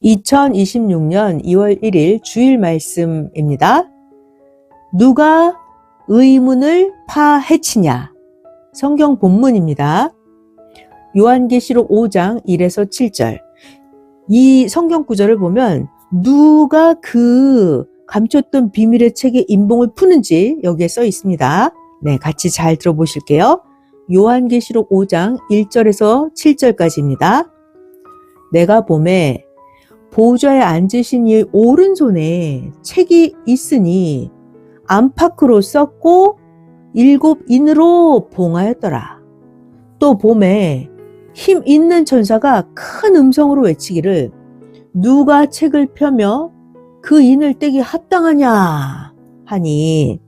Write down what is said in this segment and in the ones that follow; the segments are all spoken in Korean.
2026년 2월 1일 주일 말씀입니다. 누가 의문을 파헤치냐? 성경 본문입니다. 요한계시록 5장 1에서 7절. 이 성경 구절을 보면 누가 그 감췄던 비밀의 책의 인봉을 푸는지 여기에 써 있습니다. 네, 같이 잘 들어보실게요. 요한계시록 5장 1절에서 7절까지입니다. 내가 보매 보좌에 앉으신 이의 오른손에 책이 있으니 안팎으로 썼고 7인으로 봉하였더라. 또 보매 힘 있는 천사가 큰 음성으로 외치기를 누가 책을 펴며 그 인을 떼기 합당하냐 하니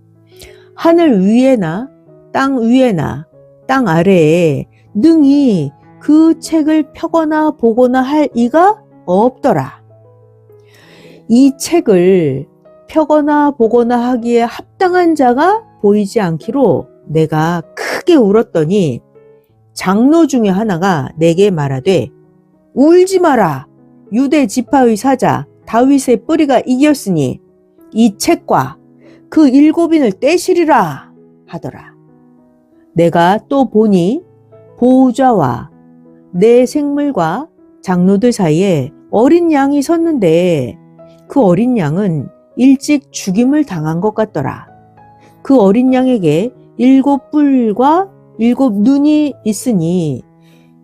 하늘 위에나 땅 위에나 땅 아래에 능히 그 책을 펴거나 보거나 할 이가 없더라. 이 책을 펴거나 보거나 하기에 합당한 자가 보이지 않기로 내가 크게 울었더니 장로 중에 하나가 내게 말하되 울지 마라. 유대 지파의 사자 다윗의 뿌리가 이겼으니 이 책과 그 7인을 떼시리라 하더라. 내가 또 보니 보좌와 내 생물과 장로들 사이에 어린 양이 섰는데 그 어린 양은 일찍 죽임을 당한 것 같더라. 그 어린 양에게 7뿔과 7눈이 있으니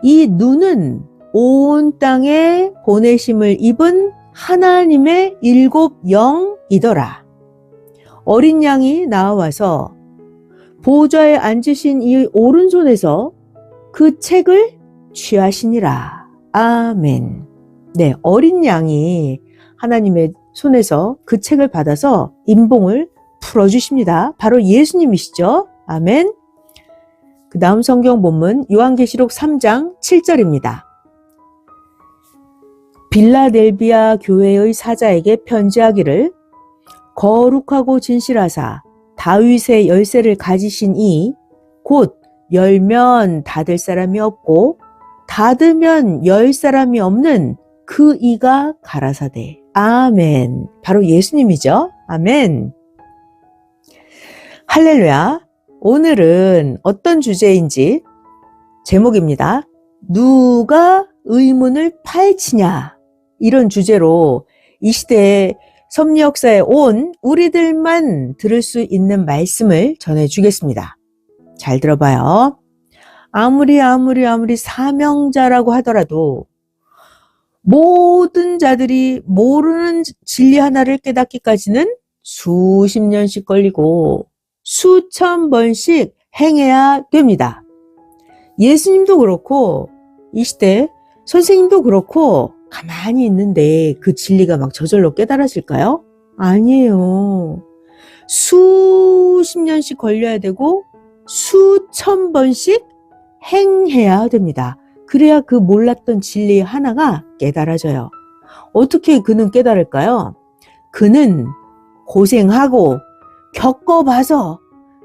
이 눈은 온 땅에 보내심을 입은 하나님의 7영이더라. 어린 양이 나와서 보좌에 앉으신 이 오른손에서 그 책을 취하시니라. 아멘. 네, 어린 양이 하나님의 손에서 그 책을 받아서 인봉을 풀어주십니다. 바로 예수님이시죠. 아멘. 그 다음 성경 본문 요한계시록 3장 7절입니다. 빌라델비아 교회의 사자에게 편지하기를 거룩하고 진실하사 다윗의 열쇠를 가지신 이 곧 열면 닫을 사람이 없고 닫으면 열 사람이 없는 그 이가 가라사대. 아멘. 바로 예수님이죠. 아멘. 할렐루야. 오늘은 어떤 주제인지 제목입니다. 누가 의문을 파헤치냐? 이런 주제로 이 시대에 섭리 역사에 온 우리들만 들을 수 있는 말씀을 전해주겠습니다. 잘 들어봐요. 아무리 사명자라고 하더라도 모든 자들이 모르는 진리 하나를 깨닫기까지는 수십 년씩 걸리고 수천 번씩 행해야 됩니다. 예수님도 그렇고 이 시대 선생님도 그렇고 가만히 있는데 그 진리가 막 저절로 깨달아질까요? 아니에요. 수십 년씩 걸려야 되고 수천 번씩 행해야 됩니다. 그래야 그 몰랐던 진리 하나가 깨달아져요. 어떻게 그는 깨달을까요? 그는 고생하고 겪어봐서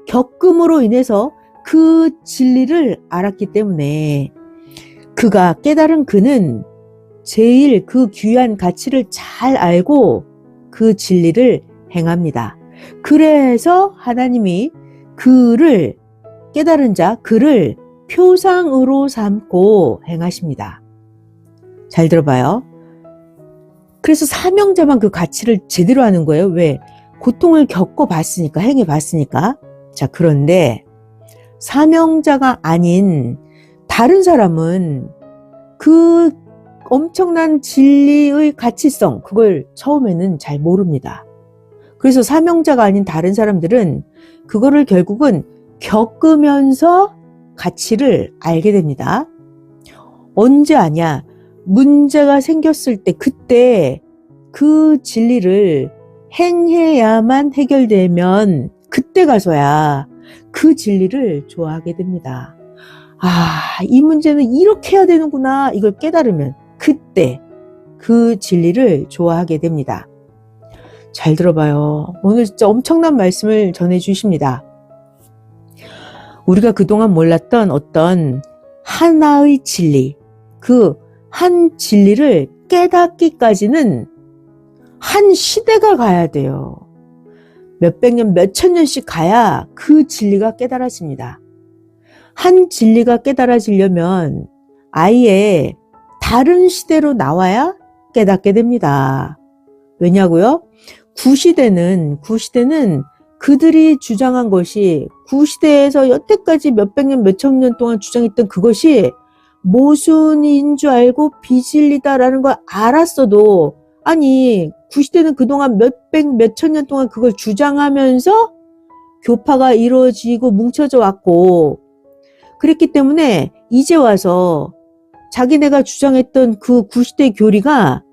겪음으로 인해서 그 진리를 알았기 때문에 그가 깨달은 그는 제일 그 귀한 가치를 잘 알고 그 진리를 행합니다. 그래서 하나님이 그를 깨달은 자, 그를 표상으로 삼고 행하십니다. 잘 들어봐요. 그래서 사명자만 그 가치를 제대로 하는 거예요. 왜? 고통을 겪어봤으니까, 행해봤으니까. 자, 그런데 사명자가 아닌 다른 사람은 그 엄청난 진리의 가치성, 그걸 처음에는 잘 모릅니다. 그래서 사명자가 아닌 다른 사람들은 그거를 결국은 겪으면서 가치를 알게 됩니다. 언제 아냐? 문제가 생겼을 때 그때 그 진리를 행해야만 해결되면 그때 가서야 그 진리를 좋아하게 됩니다. 아, 이 문제는 이렇게 해야 되는구나. 이걸 깨달으면 그때 그 진리를 좋아하게 됩니다. 잘 들어봐요. 오늘 진짜 엄청난 말씀을 전해주십니다. 우리가 그동안 몰랐던 어떤 하나의 진리, 그 한 진리를 깨닫기까지는 한 시대가 가야 돼요. 몇백 년, 몇천 년씩 가야 그 진리가 깨달아집니다. 한 진리가 깨달아지려면 아예 다른 시대로 나와야 깨닫게 됩니다. 왜냐고요? 구시대는 그들이 주장한 것이, 구시대에서 여태까지 몇백 년, 몇천 년 동안 주장했던 그것이 모순인 줄 알고 비진리다라는 걸 알았어도, 아니 구시대는 그동안 몇백, 몇천 년 동안 그걸 주장하면서 교파가 이루어지고 뭉쳐져 왔고, 그랬기 때문에 이제 와서 자기네가 주장했던 그 구시대 교리가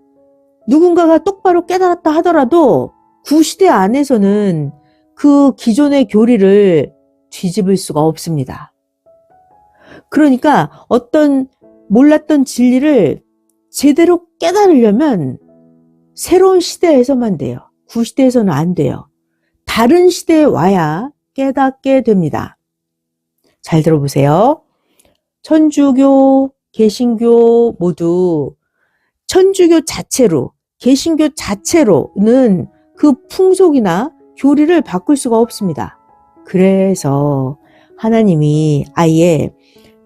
누군가가 똑바로 깨달았다 하더라도 구시대 안에서는 그 기존의 교리를 뒤집을 수가 없습니다. 그러니까 어떤 몰랐던 진리를 제대로 깨달으려면 새로운 시대에서만 돼요. 구시대에서는 안 돼요. 다른 시대에 와야 깨닫게 됩니다. 잘 들어보세요. 천주교, 개신교 모두 천주교 자체로, 개신교 자체로는 그 풍속이나 교리를 바꿀 수가 없습니다. 그래서 하나님이 아예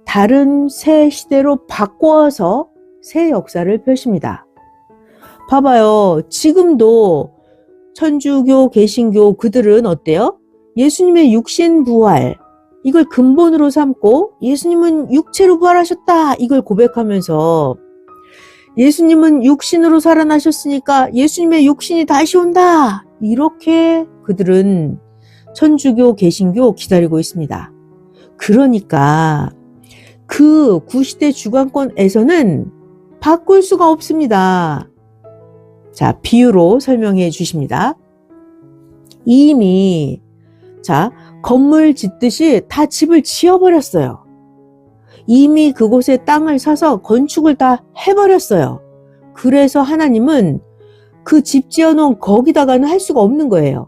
다른 새 시대로 바꿔서 새 역사를 펼칩니다. 봐봐요. 지금도 천주교, 개신교 그들은 어때요? 예수님의 육신 부활, 이걸 근본으로 삼고 예수님은 육체로 부활하셨다, 이걸 고백하면서 예수님은 육신으로 살아나셨으니까 예수님의 육신이 다시 온다, 이렇게 그들은 천주교, 개신교 기다리고 있습니다. 그러니까 그 구시대 주관권에서는 바꿀 수가 없습니다. 자, 비유로 설명해 주십니다. 이미 건물 짓듯이 다 집을 지어버렸어요. 이미 그곳에 땅을 사서 건축을 다 해버렸어요. 그래서 하나님은 그 집 지어놓은 거기다가는 할 수가 없는 거예요.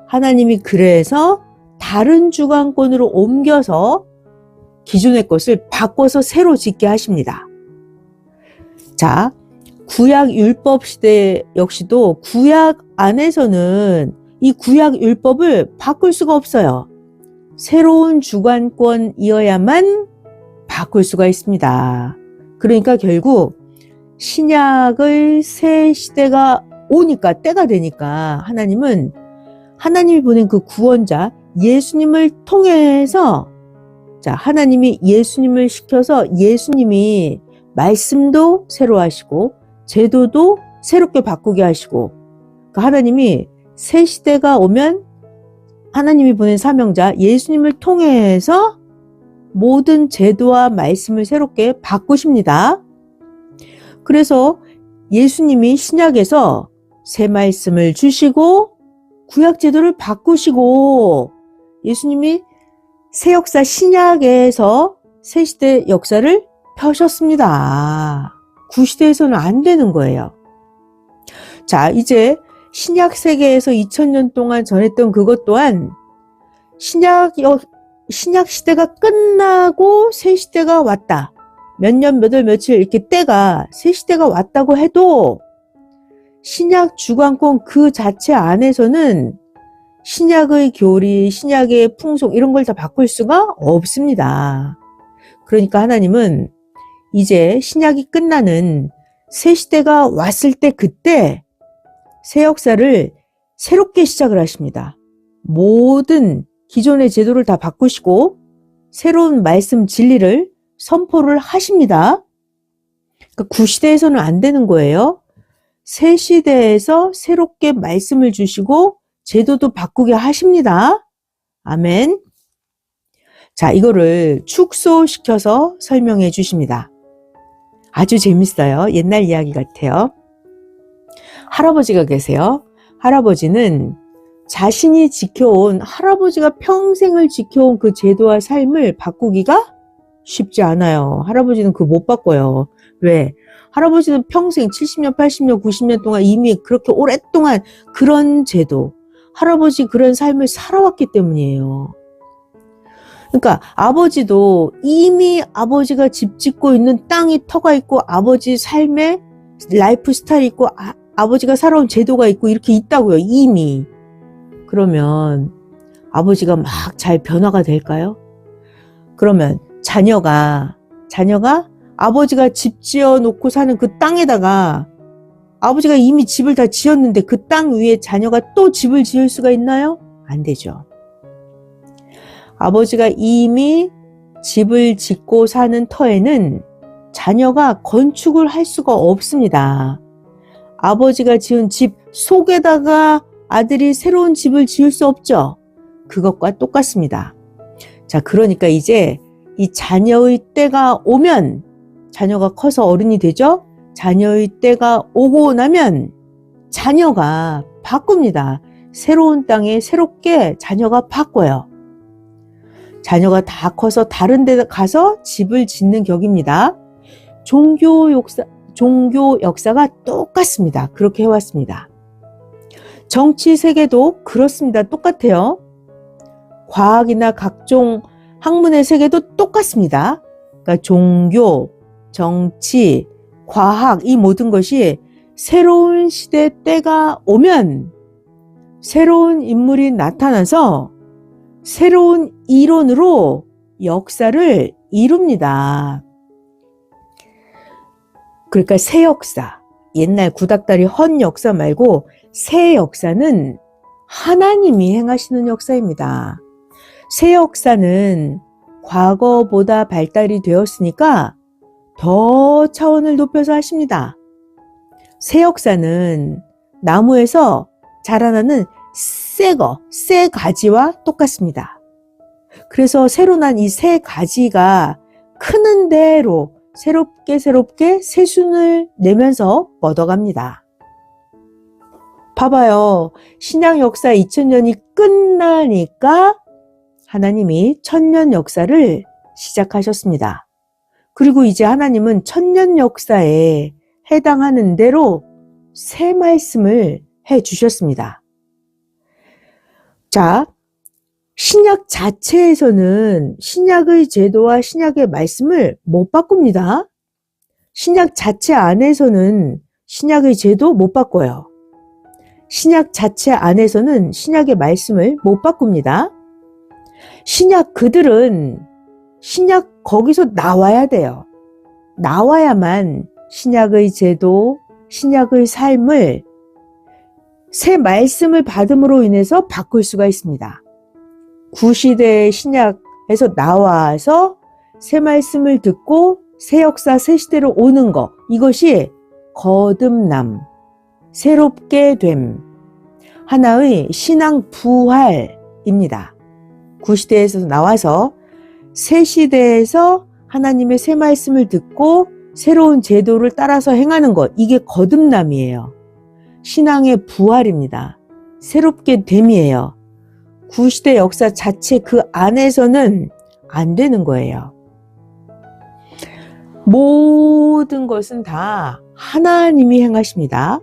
하나님이 그래서 다른 주관권으로 옮겨서 기존의 것을 바꿔서 새로 짓게 하십니다. 자, 구약 율법 시대 역시도 구약 안에서는 이 구약 율법을 바꿀 수가 없어요. 새로운 주관권이어야만 바꿀 수가 있습니다. 그러니까 결국 신약의 새 시대가 오니까, 때가 되니까 하나님이 보낸 그 구원자 예수님을 통해서, 하나님이 예수님을 시켜서 예수님이 말씀도 새로 하시고 제도도 새롭게 바꾸게 하시고, 그러니까 하나님이 새 시대가 오면 하나님이 보낸 사명자 예수님을 통해서 모든 제도와 말씀을 새롭게 바꾸십니다. 그래서 예수님이 신약에서 새 말씀을 주시고 구약 제도를 바꾸시고, 예수님이 새 역사 신약에서 새 시대 역사를 펴셨습니다. 구시대에서는 안 되는 거예요. 자, 이제 신약 세계에서 2000년 동안 전했던 그것 또한 신약 시대가 끝나고 새 시대가 왔다, 몇 년, 몇 월, 며칠 이렇게 때가 새 시대가 왔다고 해도 신약 주관권 그 자체 안에서는 신약의 교리, 신약의 풍속 이런 걸 다 바꿀 수가 없습니다. 그러니까 하나님은 이제 신약이 끝나는 새 시대가 왔을 때, 그때 새 역사를 새롭게 시작을 하십니다. 모든 기존의 제도를 다 바꾸시고 새로운 말씀 진리를 선포를 하십니다. 그러니까 구시대에서는 안 되는 거예요. 새 시대에서 새롭게 말씀을 주시고 제도도 바꾸게 하십니다. 아멘. 자, 이거를 축소시켜서 설명해 주십니다. 아주 재밌어요. 옛날 이야기 같아요. 할아버지가 계세요. 할아버지는 자신이 지켜온, 할아버지가 평생을 지켜온 그 제도와 삶을 바꾸기가 쉽지 않아요. 할아버지는 그거 못 바꿔요. 왜? 할아버지는 평생 70년, 80년, 90년 동안 이미 그렇게 오랫동안 그런 제도, 할아버지 그런 삶을 살아왔기 때문이에요. 그러니까 아버지도 이미 아버지가 집 짓고 있는 땅이 터가 있고 아버지 삶에 라이프 스타일이 있고 아버지가 살아온 제도가 있고 이렇게 있다고요. 이미. 그러면 아버지가 막 잘 변화가 될까요? 그러면 자녀가 아버지가 집 지어 놓고 사는 그 땅에다가 아버지가 이미 집을 다 지었는데 그 땅 위에 자녀가 또 집을 지을 수가 있나요? 안 되죠. 아버지가 이미 집을 짓고 사는 터에는 자녀가 건축을 할 수가 없습니다. 아버지가 지은 집 속에다가 아들이 새로운 집을 지을 수 없죠. 그것과 똑같습니다. 자, 그러니까 이제 이 자녀의 때가 오면 자녀가 커서 어른이 되죠. 자녀의 때가 오고 나면 자녀가 바꿉니다. 새로운 땅에 새롭게 자녀가 바꿔요. 자녀가 다 커서 다른 데 가서 집을 짓는 격입니다. 종교 역사가 똑같습니다. 그렇게 해왔습니다. 정치 세계도 그렇습니다. 똑같아요. 과학이나 각종 학문의 세계도 똑같습니다. 그러니까 종교, 정치, 과학 이 모든 것이 새로운 시대 때가 오면 새로운 인물이 나타나서 새로운 이론으로 역사를 이룹니다. 그러니까 새 역사, 옛날 구닥다리 헌 역사 말고 새 역사는 하나님이 행하시는 역사입니다. 새 역사는 과거보다 발달이 되었으니까 더 차원을 높여서 하십니다. 새 역사는 나무에서 자라나는 새 가지와 똑같습니다. 그래서 새로 난 이 새 가지가 크는 대로 새롭게 새순을 내면서 뻗어갑니다. 봐봐요. 신약 역사 2000년이 끝나니까 하나님이 천년 역사를 시작하셨습니다. 그리고 이제 하나님은 천년 역사에 해당하는 대로 새 말씀을 해 주셨습니다. 자, 신약 자체에서는 신약의 제도와 신약의 말씀을 못 바꿉니다. 신약 자체 안에서는 신약의 제도 못 바꿔요. 신약 자체 안에서는 신약의 말씀을 못 바꿉니다. 신약 그들은 신약 거기서 나와야 돼요. 나와야만 신약의 제도, 신약의 삶을 새 말씀을 받음으로 인해서 바꿀 수가 있습니다. 구시대의 신약에서 나와서 새 말씀을 듣고 새 역사, 새 시대로 오는 것, 이것이 거듭남, 새롭게 됨, 하나의 신앙 부활입니다. 구시대에서 나와서 새 시대에서 하나님의 새 말씀을 듣고 새로운 제도를 따라서 행하는 것, 이게 거듭남이에요. 신앙의 부활입니다. 새롭게 됨이에요. 구시대 역사 자체 그 안에서는 안 되는 거예요. 모든 것은 다 하나님이 행하십니다.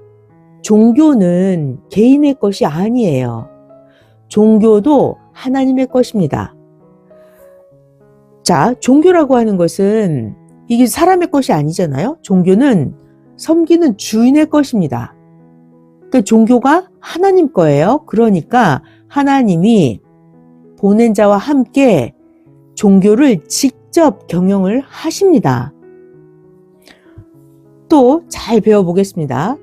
종교는 개인의 것이 아니에요. 종교도 하나님의 것입니다. 자, 종교라고 하는 것은 이게 사람의 것이 아니잖아요. 종교는 섬기는 주인의 것입니다. 그러니까 종교가 하나님 거예요. 그러니까 하나님이 보낸 자와 함께 종교를 직접 경영을 하십니다. 또 잘 배워보겠습니다.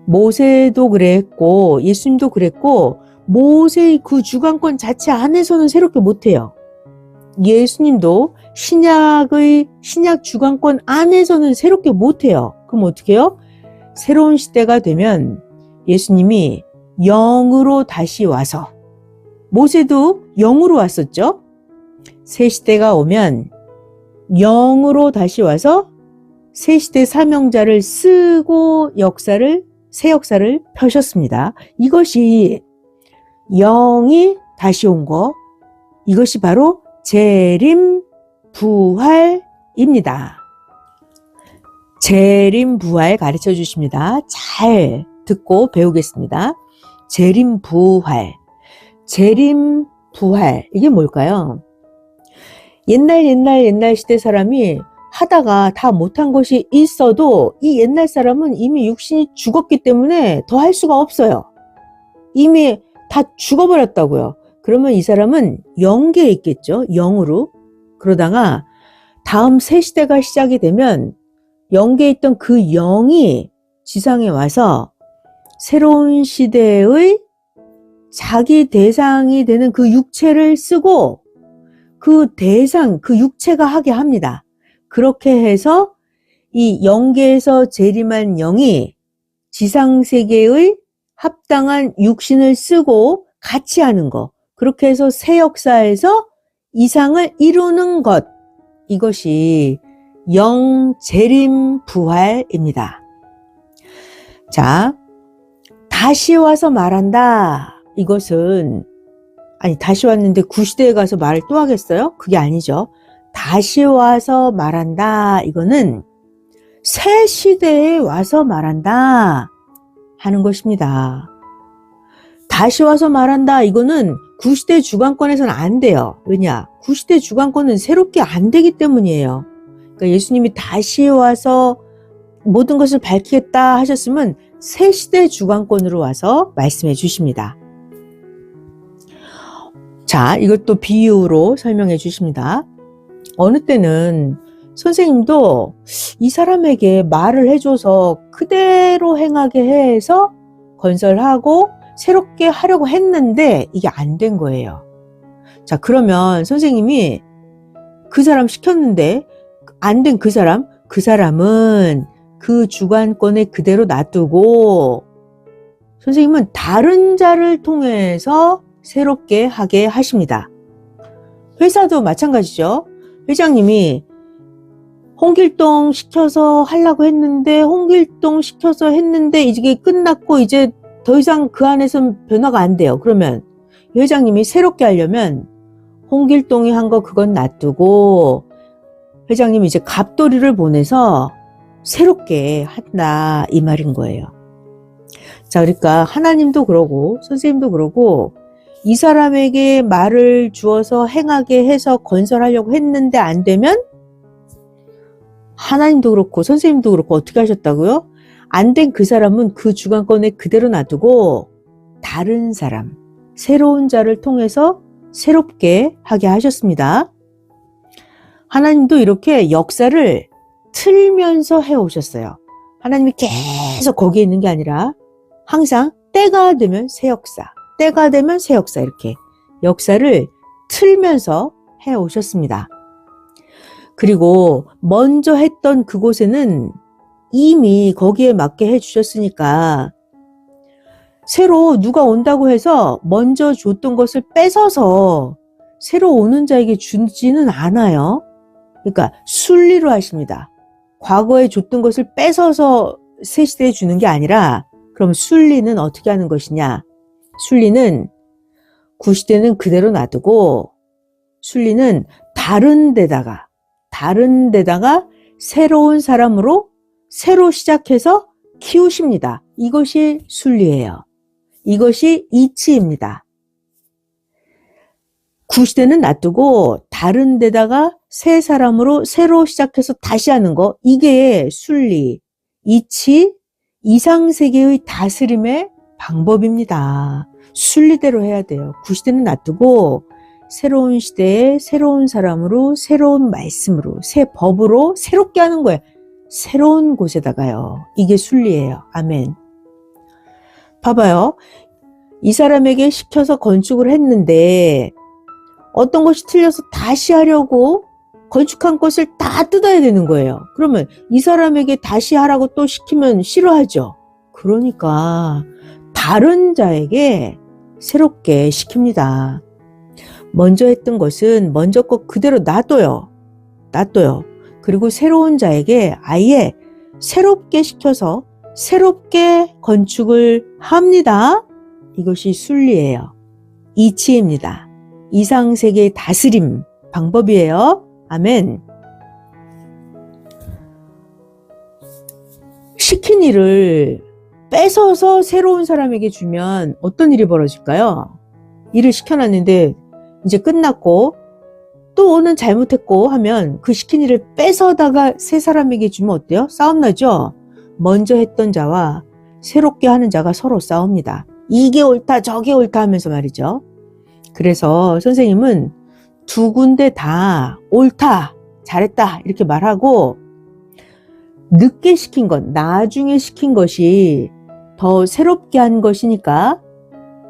모세도 그랬고 예수님도 그랬고 모세의 그 주관권 자체 안에서는 새롭게 못해요. 예수님도 신약 주관권 안에서는 새롭게 못해요. 그럼 어떻게 해요? 새로운 시대가 되면 예수님이 영으로 다시 와서, 모세도 영으로 왔었죠? 새 시대가 오면 영으로 다시 와서 새 시대 사명자를 쓰고 새 역사를 펴셨습니다. 이것이 영이 다시 온 거, 이것이 바로 재림 부활입니다. 재림 부활 가르쳐 주십니다. 잘 듣고 배우겠습니다. 재림 부활. 재림 부활. 이게 뭘까요? 옛날 시대 사람이 하다가 다 못한 것이 있어도 이 옛날 사람은 이미 육신이 죽었기 때문에 더 할 수가 없어요. 이미 다 죽어버렸다고요. 그러면 이 사람은 영계에 있겠죠. 영으로. 그러다가 다음 새 시대가 시작이 되면 영계에 있던 그 영이 지상에 와서 새로운 시대의 자기 대상이 되는 그 육체를 쓰고 그 대상, 그 육체가 하게 합니다. 그렇게 해서 이 영계에서 재림한 영이 지상세계의 합당한 육신을 쓰고 같이 하는 것. 그렇게 해서 새 역사에서 이상을 이루는 것. 이것이 영재림 부활입니다. 자, 다시 와서 말한다. 이것은 다시 왔는데 구시대에 가서 말을 또 하겠어요? 그게 아니죠. 다시 와서 말한다. 이거는 새 시대에 와서 말한다 하는 것입니다. 다시 와서 말한다. 이거는 구시대 주관권에서는 안 돼요. 왜냐? 구시대 주관권은 새롭게 안 되기 때문이에요. 그러니까 예수님이 다시 와서 모든 것을 밝히겠다 하셨으면 새 시대 주관권으로 와서 말씀해 주십니다. 자, 이것도 비유로 설명해 주십니다. 어느 때는 선생님도 이 사람에게 말을 해줘서 그대로 행하게 해서 건설하고 새롭게 하려고 했는데 이게 안 된 거예요. 자, 그러면 선생님이 그 사람 시켰는데 안 된 그 사람은 그 주관권에 그대로 놔두고 선생님은 다른 자를 통해서 새롭게 하게 하십니다. 회사도 마찬가지죠. 회장님이 홍길동 시켜서 하려고 했는데 홍길동 시켜서 했는데 이게 끝났고 이제 더 이상 그 안에선 변화가 안 돼요. 그러면 회장님이 새롭게 하려면 홍길동이 한 거 그건 놔두고 회장님이 이제 갑돌이를 보내서 새롭게 한다 이 말인 거예요. 자, 그러니까 하나님도 그러고 선생님도 그러고 이 사람에게 말을 주어서 행하게 해서 건설하려고 했는데 안 되면 하나님도 그렇고 선생님도 그렇고 어떻게 하셨다고요? 안 된 그 사람은 그 주관권에 그대로 놔두고 다른 사람, 새로운 자를 통해서 새롭게 하게 하셨습니다. 하나님도 이렇게 역사를 틀면서 해오셨어요. 하나님이 계속 거기에 있는 게 아니라 항상 때가 되면 새 역사, 때가 되면 새 역사 이렇게 역사를 틀면서 해오셨습니다. 그리고 먼저 했던 그곳에는 이미 거기에 맞게 해주셨으니까 새로 누가 온다고 해서 먼저 줬던 것을 뺏어서 새로 오는 자에게 주지는 않아요. 그러니까 순리로 하십니다. 과거에 줬던 것을 뺏어서 새 시대에 주는 게 아니라 그럼 순리는 어떻게 하는 것이냐? 순리는 구시대는 그대로 놔두고 순리는 다른 데다가 새로운 사람으로 새로 시작해서 키우십니다. 이것이 순리예요. 이것이 이치입니다. 구시대는 놔두고 다른 데다가 새 사람으로 새로 시작해서 다시 하는 거 이게 순리, 이치, 이상세계의 다스림의 방법입니다. 순리대로 해야 돼요. 구시대는 놔두고 새로운 시대에 새로운 사람으로 새로운 말씀으로 새 법으로 새롭게 하는 거예요. 새로운 곳에다가요. 이게 순리예요. 아멘. 봐봐요. 이 사람에게 시켜서 건축을 했는데 어떤 것이 틀려서 다시 하려고 건축한 것을 다 뜯어야 되는 거예요. 그러면 이 사람에게 다시 하라고 또 시키면 싫어하죠. 그러니까 다른 자에게 새롭게 시킵니다. 먼저 했던 것은 먼저 거 그대로 놔둬요. 그리고 새로운 자에게 아예 새롭게 시켜서 새롭게 건축을 합니다. 이것이 순리예요. 이치입니다. 이상세계의 다스림 방법이에요. 아멘. 시킨 일을 뺏어서 새로운 사람에게 주면 어떤 일이 벌어질까요? 일을 시켜놨는데 이제 끝났고 또는 잘못했고 하면 그 시킨 일을 뺏어다가 새 사람에게 주면 어때요? 싸움 나죠? 먼저 했던 자와 새롭게 하는 자가 서로 싸웁니다. 이게 옳다 저게 옳다 하면서 말이죠. 그래서 선생님은 두 군데 다 옳다 잘했다 이렇게 말하고, 늦게 시킨 것, 나중에 시킨 것이 더 새롭게 한 것이니까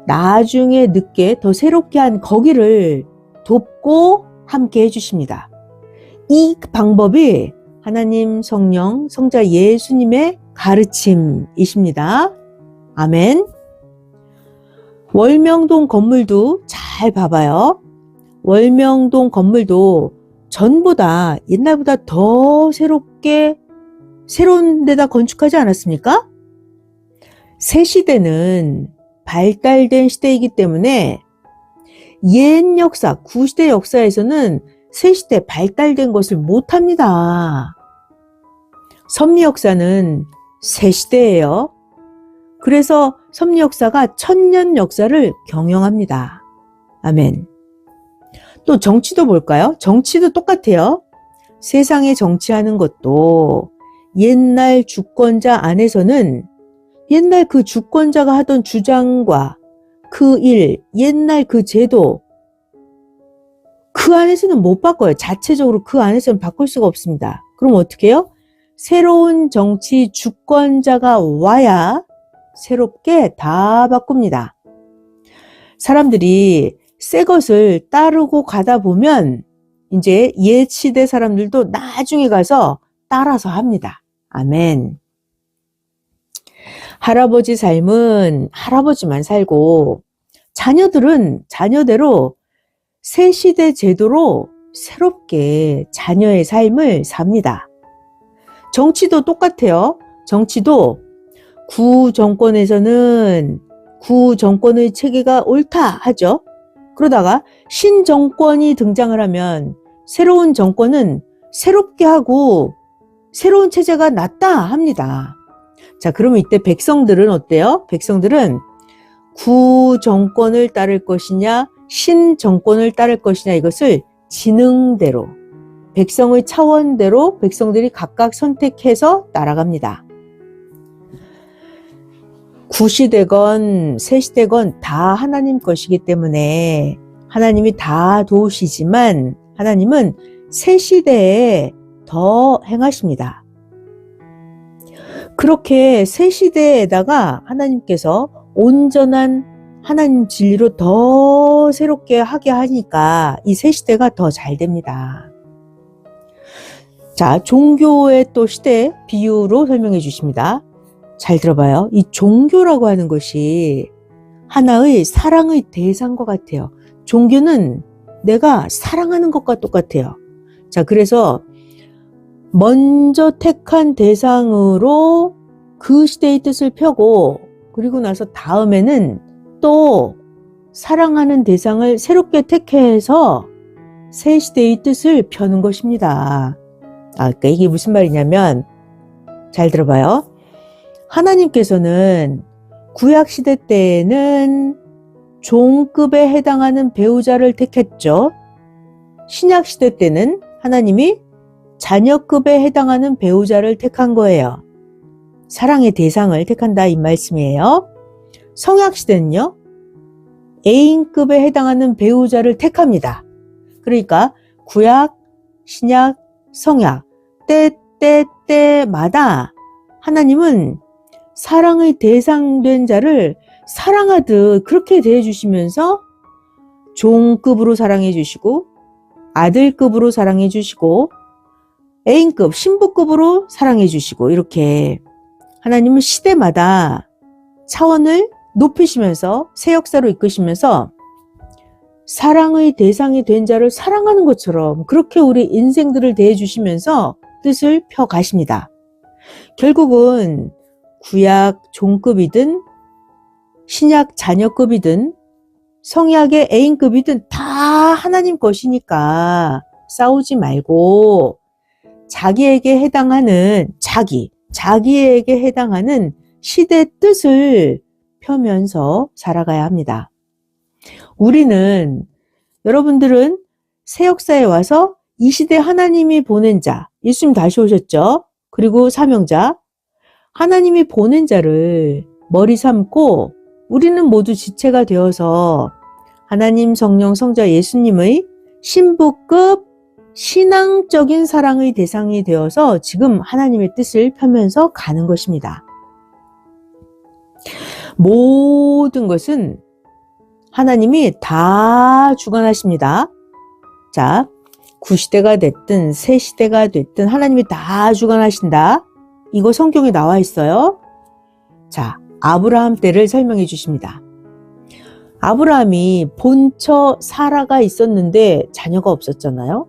나중에 늦게 더 새롭게 한 거기를 돕고 함께 해주십니다. 이 방법이 하나님, 성령, 성자 예수님의 가르침이십니다. 아멘. 월명동 건물도 잘 봐봐요. 월명동 건물도 전보다 옛날보다 더 새로운 데다 건축하지 않았습니까? 새 시대는 발달된 시대이기 때문에 옛 역사, 구시대 역사에서는 새 시대 발달된 것을 못합니다. 섭리 역사는 새 시대예요. 그래서 섭리 역사가 천년 역사를 경영합니다. 아멘. 또 정치도 볼까요? 정치도 똑같아요. 세상에 정치하는 것도 옛날 주권자 안에서는 옛날 그 주권자가 하던 주장과 그 일, 옛날 그 제도, 그 안에서는 못 바꿔요. 자체적으로 그 안에서는 바꿀 수가 없습니다. 그럼 어떻게 해요? 새로운 정치 주권자가 와야 새롭게 다 바꿉니다. 사람들이 새 것을 따르고 가다 보면 이제 옛 시대 사람들도 나중에 가서 따라서 합니다. 아멘. 할아버지 삶은 할아버지만 살고 자녀들은 자녀대로 새 시대 제도로 새롭게 자녀의 삶을 삽니다. 정치도 똑같아요. 정치도 구정권에서는 구정권의 체계가 옳다 하죠. 그러다가 신정권이 등장을 하면 새로운 정권은 새롭게 하고 새로운 체제가 낫다 합니다. 자, 그러면 이때 백성들은 어때요? 백성들은 구정권을 따를 것이냐 신정권을 따를 것이냐 이것을 지능대로, 백성의 차원대로 백성들이 각각 선택해서 따라갑니다. 구시되건 새시되건 다 하나님 것이기 때문에 하나님이 다 도우시지만 하나님은 새시대에 더 행하십니다. 그렇게 새시대에다가 하나님께서 온전한 하나님 진리로 더 새롭게 하게 하니까 이 새시대가 더 잘 됩니다. 자, 종교의 또 시대 비유로 설명해 주십니다. 잘 들어봐요. 이 종교라고 하는 것이 하나의 사랑의 대상과 같아요. 종교는 내가 사랑하는 것과 똑같아요. 자, 그래서 먼저 택한 대상으로 그 시대의 뜻을 펴고 그리고 나서 다음에는 또 사랑하는 대상을 새롭게 택해서 새 시대의 뜻을 펴는 것입니다. 그러니까 이게 무슨 말이냐면 잘 들어봐요. 하나님께서는 구약시대 때에는 종급에 해당하는 배우자를 택했죠. 신약시대 때는 하나님이 자녀급에 해당하는 배우자를 택한 거예요. 사랑의 대상을 택한다 이 말씀이에요. 성약시대는요. 애인급에 해당하는 배우자를 택합니다. 그러니까 구약, 신약, 성약 때마다 하나님은 사랑의 대상된 자를 사랑하듯 그렇게 대해주시면서 종급으로 사랑해 주시고 아들급으로 사랑해 주시고 애인급, 신부급으로 사랑해 주시고 이렇게 하나님은 시대마다 차원을 높이시면서 새 역사로 이끄시면서 사랑의 대상이 된 자를 사랑하는 것처럼 그렇게 우리 인생들을 대해주시면서 뜻을 펴가십니다. 결국은 구약 종급이든 신약 자녀급이든 성약의 애인급이든 다 하나님 것이니까 싸우지 말고 자기에게 해당하는 자기에게 해당하는 시대 뜻을 펴면서 살아가야 합니다. 여러분들은 새 역사에 와서 이 시대 하나님이 보낸 자, 예수님 다시 오셨죠? 그리고 사명자, 하나님이 보낸 자를 머리 삼고 우리는 모두 지체가 되어서 하나님, 성령, 성자 예수님의 신부급 신앙적인 사랑의 대상이 되어서 지금 하나님의 뜻을 펴면서 가는 것입니다. 모든 것은 하나님이 다 주관하십니다. 자, 구시대가 됐든 새시대가 됐든 하나님이 다 주관하신다. 이거 성경에 나와 있어요. 자, 아브라함 때를 설명해 주십니다. 아브라함이 본처 사라가 있었는데 자녀가 없었잖아요.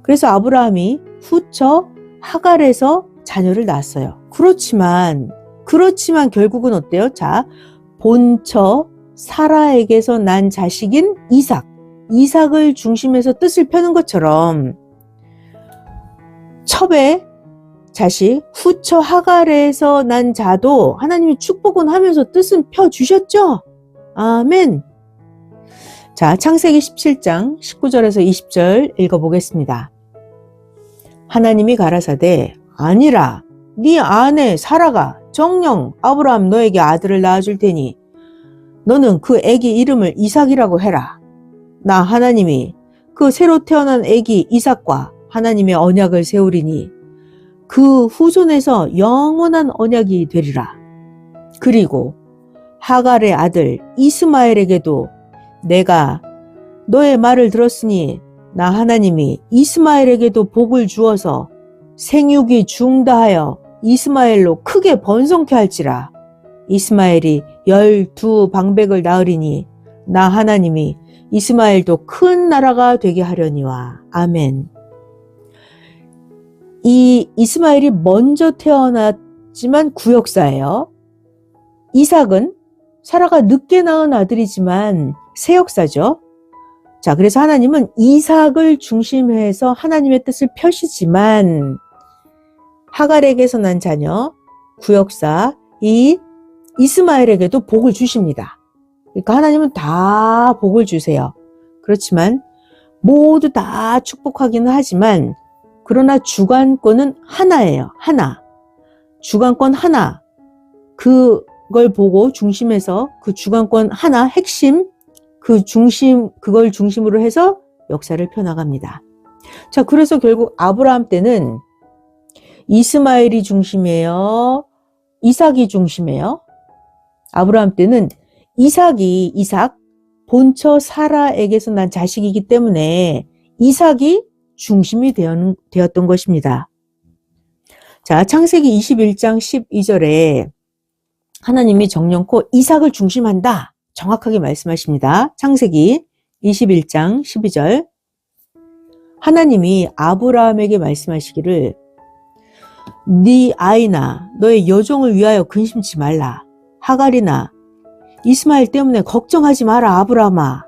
그래서 아브라함이 후처 하갈에서 자녀를 낳았어요. 그렇지만 결국은 어때요? 자, 본처 사라에게서 난 자식인 이삭을 중심에서 뜻을 펴는 것처럼 첩의 자식 후처 하갈에서 난 자도 하나님이 축복은 하면서 뜻은 펴주셨죠? 아멘. 자, 창세기 17장 19절에서 20절 읽어보겠습니다. 하나님이 가라사대 아니라 네 아내 사라가 정녕 아브라함 너에게 아들을 낳아줄 테니 너는 그 애기 이름을 이삭이라고 해라. 나 하나님이 그 새로 태어난 애기 이삭과 하나님의 언약을 세우리니 그 후손에서 영원한 언약이 되리라. 그리고 하갈의 아들 이스마엘에게도 내가 너의 말을 들었으니 나 하나님이 이스마엘에게도 복을 주어서 생육이 중다하여 이스마엘로 크게 번성케 할지라. 이스마엘이 12방백을 낳으리니 나 하나님이 이스마엘도 큰 나라가 되게 하려니와. 아멘. 이 이스마엘이 먼저 태어났지만 구역사예요. 이삭은 사라가 늦게 낳은 아들이지만 새 역사죠. 자, 그래서 하나님은 이삭을 중심해서 하나님의 뜻을 펴시지만 하갈에게서 난 자녀, 구역사, 이 이스마엘에게도 복을 주십니다. 그러니까 하나님은 다 복을 주세요. 그렇지만 모두 다 축복하기는 하지만 그러나 주관권은 하나예요. 하나. 주관권 하나. 그걸 보고 중심에서 그 주관권 하나 핵심 그걸 중심으로 해서 역사를 펴나갑니다. 자, 그래서 결국 아브라함 때는 이스마엘이 중심이에요? 이삭이 중심이에요? 아브라함 때는 이삭, 본처 사라에게서 난 자식이기 때문에 이삭이 중심이 되었던 것입니다. 자, 창세기 21장 12절에 하나님이 정령코 이삭을 중심한다. 정확하게 말씀하십니다. 창세기 21장 12절. 하나님이 아브라함에게 말씀하시기를 네 아이나 너의 여종을 위하여 근심치 말라. 하갈이나 이스마엘 때문에 걱정하지 마라. 아브라함아.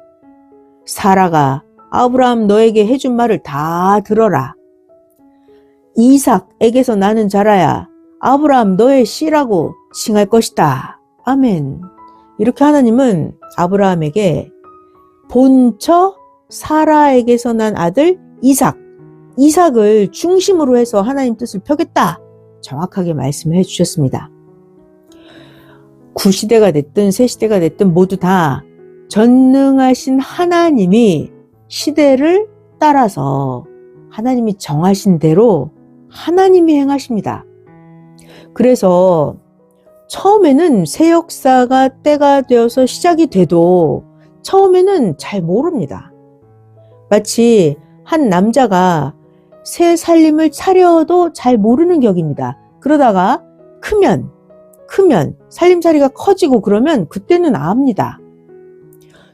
사라가 아브라함 너에게 해준 말을 다 들어라. 이삭에게서 나는 자라야 아브라함 너의 씨라고 칭할 것이다. 아멘. 이렇게 하나님은 아브라함에게 본처 사라에게서 난 아들 이삭을 중심으로 해서 하나님 뜻을 펴겠다. 정확하게 말씀해 주셨습니다. 구시대가 됐든 새시대가 됐든 모두 다 전능하신 하나님이 시대를 따라서 하나님이 정하신 대로 하나님이 행하십니다. 그래서 처음에는 새 역사가 때가 되어서 시작이 돼도 처음에는 잘 모릅니다. 마치 한 남자가 새 살림을 차려도 잘 모르는 격입니다. 그러다가 크면 살림살이가 커지고 그러면 그때는 압니다.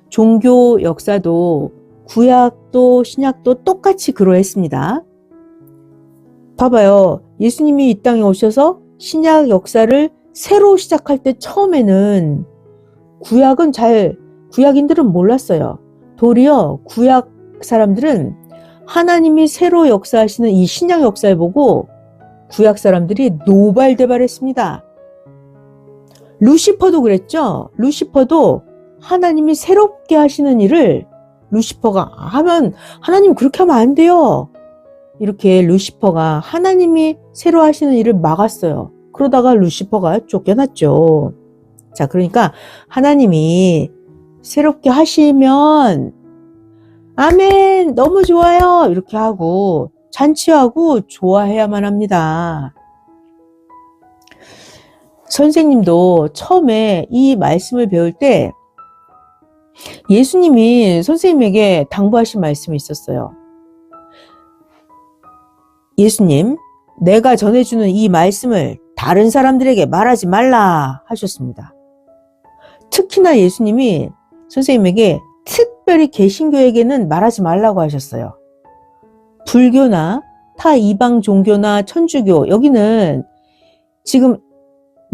종교 역사도 구약도 신약도 똑같이 그러했습니다. 봐봐요. 예수님이 이 땅에 오셔서 신약 역사를 새로 시작할 때 처음에는 구약인들은 몰랐어요. 도리어 구약 사람들은 하나님이 새로 역사하시는 이 신약 역사를 보고 구약 사람들이 노발대발했습니다. 루시퍼도 그랬죠. 루시퍼도 하나님이 새롭게 하시는 일을 루시퍼가 하면 하나님 그렇게 하면 안 돼요. 이렇게 루시퍼가 하나님이 새로 하시는 일을 막았어요. 그러다가 루시퍼가 쫓겨났죠. 자, 그러니까 하나님이 새롭게 하시면 아멘, 너무 좋아요, 이렇게 하고 잔치하고 좋아해야만 합니다. 선생님도 처음에 이 말씀을 배울 때 예수님이 선생님에게 당부하신 말씀이 있었어요. 예수님, 내가 전해주는 이 말씀을 다른 사람들에게 말하지 말라 하셨습니다. 특히나 예수님이 선생님에게 특별히 개신교에게는 말하지 말라고 하셨어요. 불교나 타 이방 종교나 천주교, 여기는 지금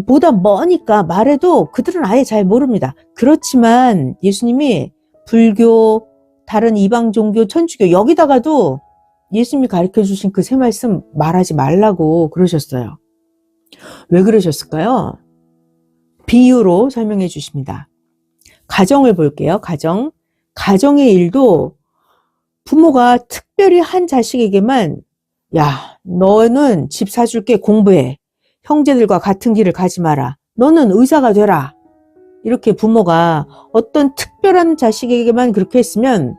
보다 머니까 말해도 그들은 아예 잘 모릅니다. 그렇지만 예수님이 불교, 다른 이방 종교, 천주교 여기다가도 예수님이 가르쳐 주신 그 세 말씀 말하지 말라고 그러셨어요. 왜 그러셨을까요? 비유로 설명해 주십니다. 가정을 볼게요. 가정의 일도 부모가 특별히 한 자식에게만 야, 너는 집 사줄게, 공부해. 형제들과 같은 길을 가지 마라. 너는 의사가 되라. 이렇게 부모가 어떤 특별한 자식에게만 그렇게 했으면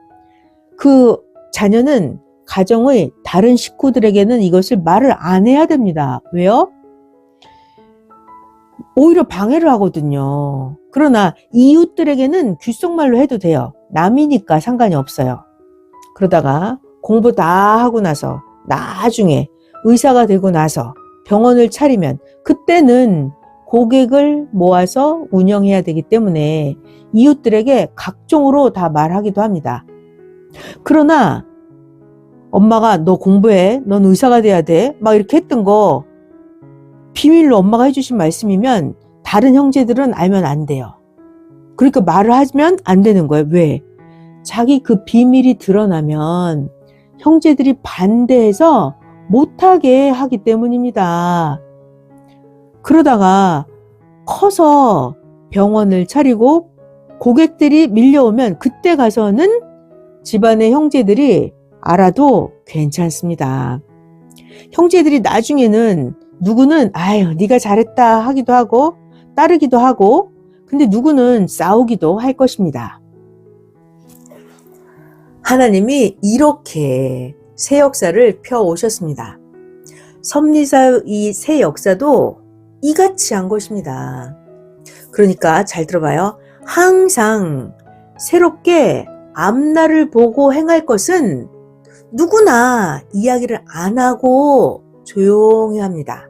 그 자녀는 가정의 다른 식구들에게는 이것을 말을 안 해야 됩니다. 왜요? 오히려 방해를 하거든요. 그러나 이웃들에게는 귓속말로 해도 돼요. 남이니까 상관이 없어요. 그러다가 공부 다 하고 나서 나중에 의사가 되고 나서 병원을 차리면 그때는 고객을 모아서 운영해야 되기 때문에 이웃들에게 각종으로 다 말하기도 합니다. 그러나 엄마가 너 공부해, 넌 의사가 돼야 돼, 막 이렇게 했던 거 비밀로 엄마가 해주신 말씀이면 다른 형제들은 알면 안 돼요. 그러니까 말을 하면 안 되는 거예요. 왜? 자기 그 비밀이 드러나면 형제들이 반대해서 못하게 하기 때문입니다. 그러다가 커서 병원을 차리고 고객들이 밀려오면 그때 가서는 집안의 형제들이 알아도 괜찮습니다. 형제들이 나중에는 누구는 아유 네가 잘했다 하기도 하고 따르기도 하고 근데 누구는 싸우기도 할 것입니다. 하나님이 이렇게 새 역사를 펴오셨습니다. 섭리사의 이 새 역사도 이같이 한 것입니다. 그러니까 잘 들어봐요. 항상 새롭게 앞날을 보고 행할 것은 누구나 이야기를 안 하고 조용히 합니다.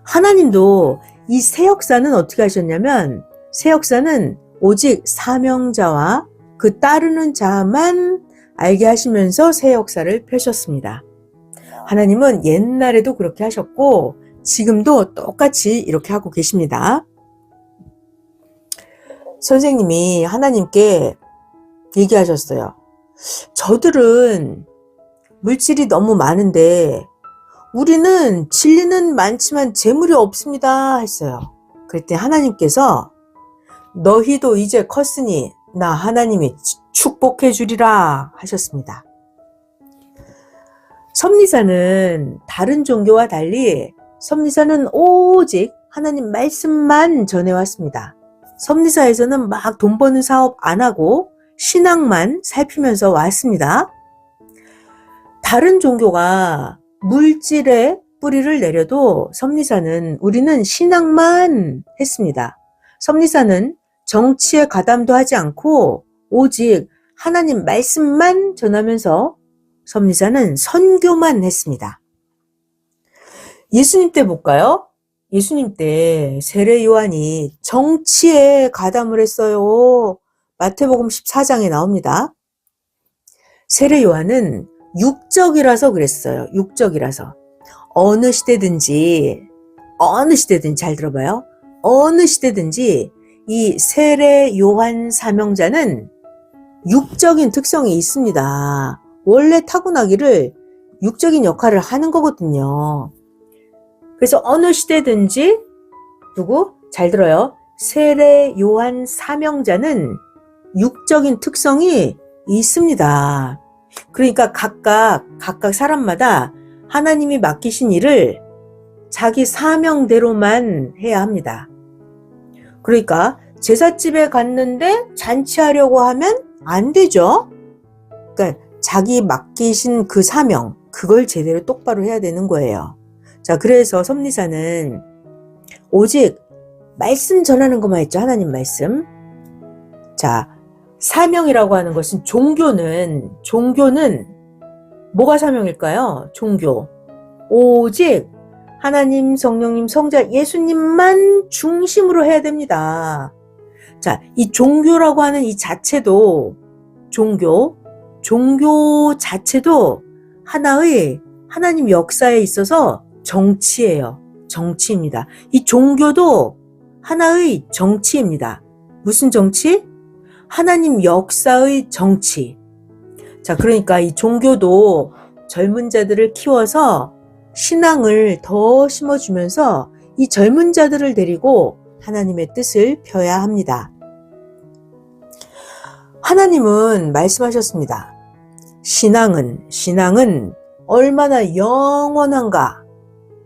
하나님도 이 새 역사는 어떻게 하셨냐면 새 역사는 오직 사명자와 그 따르는 자만 알게 하시면서 새 역사를 펴셨습니다. 하나님은 옛날에도 그렇게 하셨고 지금도 똑같이 이렇게 하고 계십니다. 선생님이 하나님께 얘기하셨어요. 저들은 물질이 너무 많은데 우리는 진리는 많지만 재물이 없습니다 했어요. 그랬더니 하나님께서 너희도 이제 컸으니 나 하나님이 축복해 주리라 하셨습니다. 섭리사는 다른 종교와 달리 섭리사는 오직 하나님 말씀만 전해왔습니다. 섭리사에서는 막 돈 버는 사업 안 하고 신앙만 살피면서 왔습니다. 다른 종교가 물질에 뿌리를 내려도 섭리사는 우리는 신앙만 했습니다. 섭리사는 정치에 가담도 하지 않고 오직 하나님 말씀만 전하면서 섭리사는 선교만 했습니다. 예수님 때 볼까요? 예수님 때 세례 요한이 정치에 가담을 했어요. 마태복음 14장에 나옵니다. 세례 요한은 육적이라서 그랬어요. 육적이라서. 어느 시대든지 잘 들어봐요. 어느 시대든지 이 세례 요한 사명자는 육적인 특성이 있습니다. 원래 타고나기를 육적인 역할을 하는 거거든요. 그래서 어느 시대든지 잘 들어요. 세례 요한 사명자는 육적인 특성이 있습니다. 그러니까 각각 사람마다 하나님이 맡기신 일을 자기 사명대로만 해야 합니다. 그러니까 제삿집에 갔는데 잔치하려고 하면 안 되죠. 그러니까 자기 맡기신 그 사명, 그걸 제대로 똑바로 해야 되는 거예요. 자, 그래서 섭리사는 오직 말씀 전하는 것만 했죠. 하나님 말씀. 자, 사명이라고 하는 것은 종교는 뭐가 사명일까요? 종교. 오직 하나님, 성령님, 성자, 예수님만 중심으로 해야 됩니다. 자, 이 종교라고 하는 이 자체도 종교 자체도 하나의 하나님 역사에 있어서 정치예요. 정치입니다. 이 종교도 하나의 정치입니다. 무슨 정치? 하나님 역사의 정치. 자, 그러니까 이 종교도 젊은 자들을 키워서 신앙을 더 심어주면서 이 젊은 자들을 데리고 하나님의 뜻을 펴야 합니다. 하나님은 말씀하셨습니다. 신앙은 얼마나 영원한가,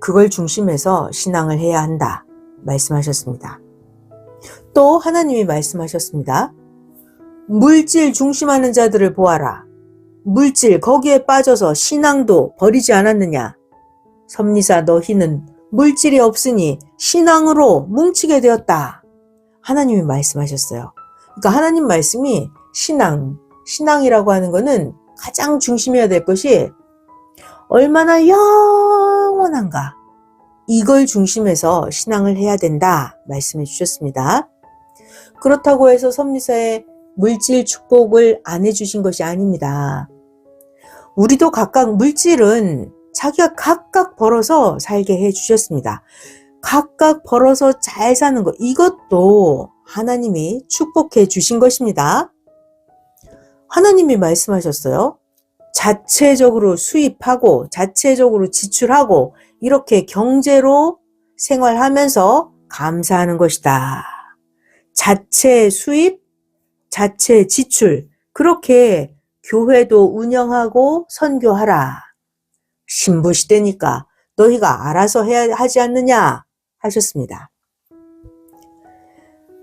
그걸 중심해서 신앙을 해야 한다 말씀하셨습니다. 또 하나님이 말씀하셨습니다. 물질 중심하는 자들을 보아라. 물질 거기에 빠져서 신앙도 버리지 않았느냐. 섭리사 너희는 물질이 없으니 신앙으로 뭉치게 되었다. 하나님이 말씀하셨어요. 그러니까 하나님 말씀이 신앙이라고 하는 거는 가장 중심해야 될 것이 얼마나 영원한가, 이걸 중심해서 신앙을 해야 된다 말씀해 주셨습니다. 그렇다고 해서 섭리사의 물질 축복을 안 해주신 것이 아닙니다. 우리도 각각 물질은 자기가 각각 벌어서 살게 해주셨습니다. 각각 벌어서 잘 사는 것, 이것도 하나님이 축복해 주신 것입니다. 하나님이 말씀하셨어요. 자체적으로 수입하고 자체적으로 지출하고 이렇게 경제로 생활하면서 감사하는 것이다. 자체 수입, 자체 지출, 그렇게 교회도 운영하고 선교하라. 신부시대니까 너희가 알아서 해야 하지 않느냐 하셨습니다.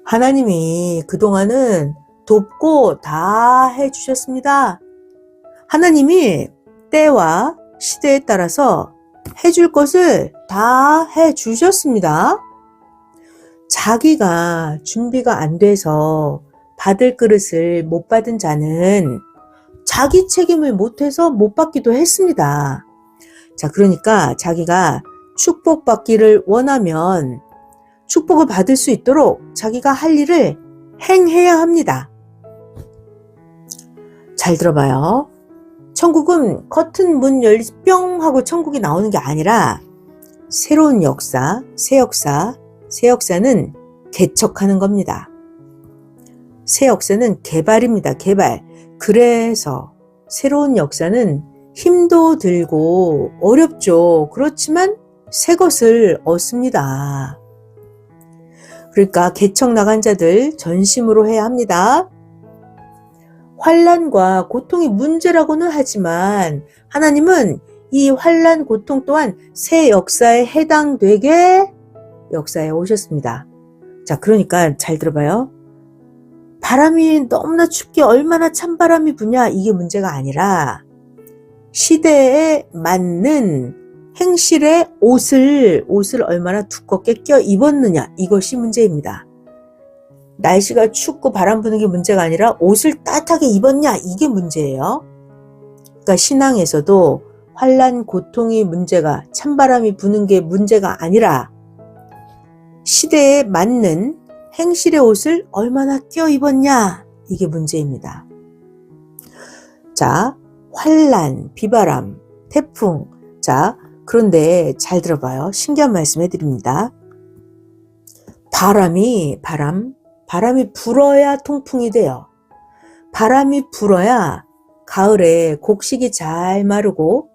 하나님이 그동안은 돕고 다 해주셨습니다. 하나님이 때와 시대에 따라서 해줄 것을 다 해주셨습니다. 자기가 준비가 안 돼서 받을 그릇을 못 받은 자는 자기 책임을 못해서 못 받기도 했습니다. 자, 그러니까 자기가 축복받기를 원하면 축복을 받을 수 있도록 자기가 할 일을 행해야 합니다. 잘 들어봐요. 천국은 커튼 문 열리 뿅 하고 천국이 나오는 게 아니라 새로운 역사, 새 역사는 개척하는 겁니다. 새 역사는 개발입니다. 개발. 그래서 새로운 역사는 힘도 들고 어렵죠. 그렇지만 새 것을 얻습니다. 그러니까 개척 나간 자들 전심으로 해야 합니다. 환난과 고통이 문제라고는 하지만 하나님은 이 환난, 고통 또한 새 역사에 해당되게 역사에 오셨습니다. 자, 그러니까 잘 들어봐요. 바람이 너무나 춥게 얼마나 찬바람이 부냐, 이게 문제가 아니라 시대에 맞는 행실의 옷을 얼마나 두껍게 껴 입었느냐, 이것이 문제입니다. 날씨가 춥고 바람 부는 게 문제가 아니라 옷을 따뜻하게 입었냐, 이게 문제예요. 그러니까 신앙에서도 환난, 고통이 문제가, 찬바람이 부는 게 문제가 아니라 시대에 맞는 행실의 옷을 얼마나 껴 입었냐, 이게 문제입니다. 자, 환난, 비바람, 태풍. 자, 그런데 잘 들어봐요. 신기한 말씀 해드립니다. 바람이 불어야 통풍이 돼요. 바람이 불어야 가을에 곡식이 잘 마르고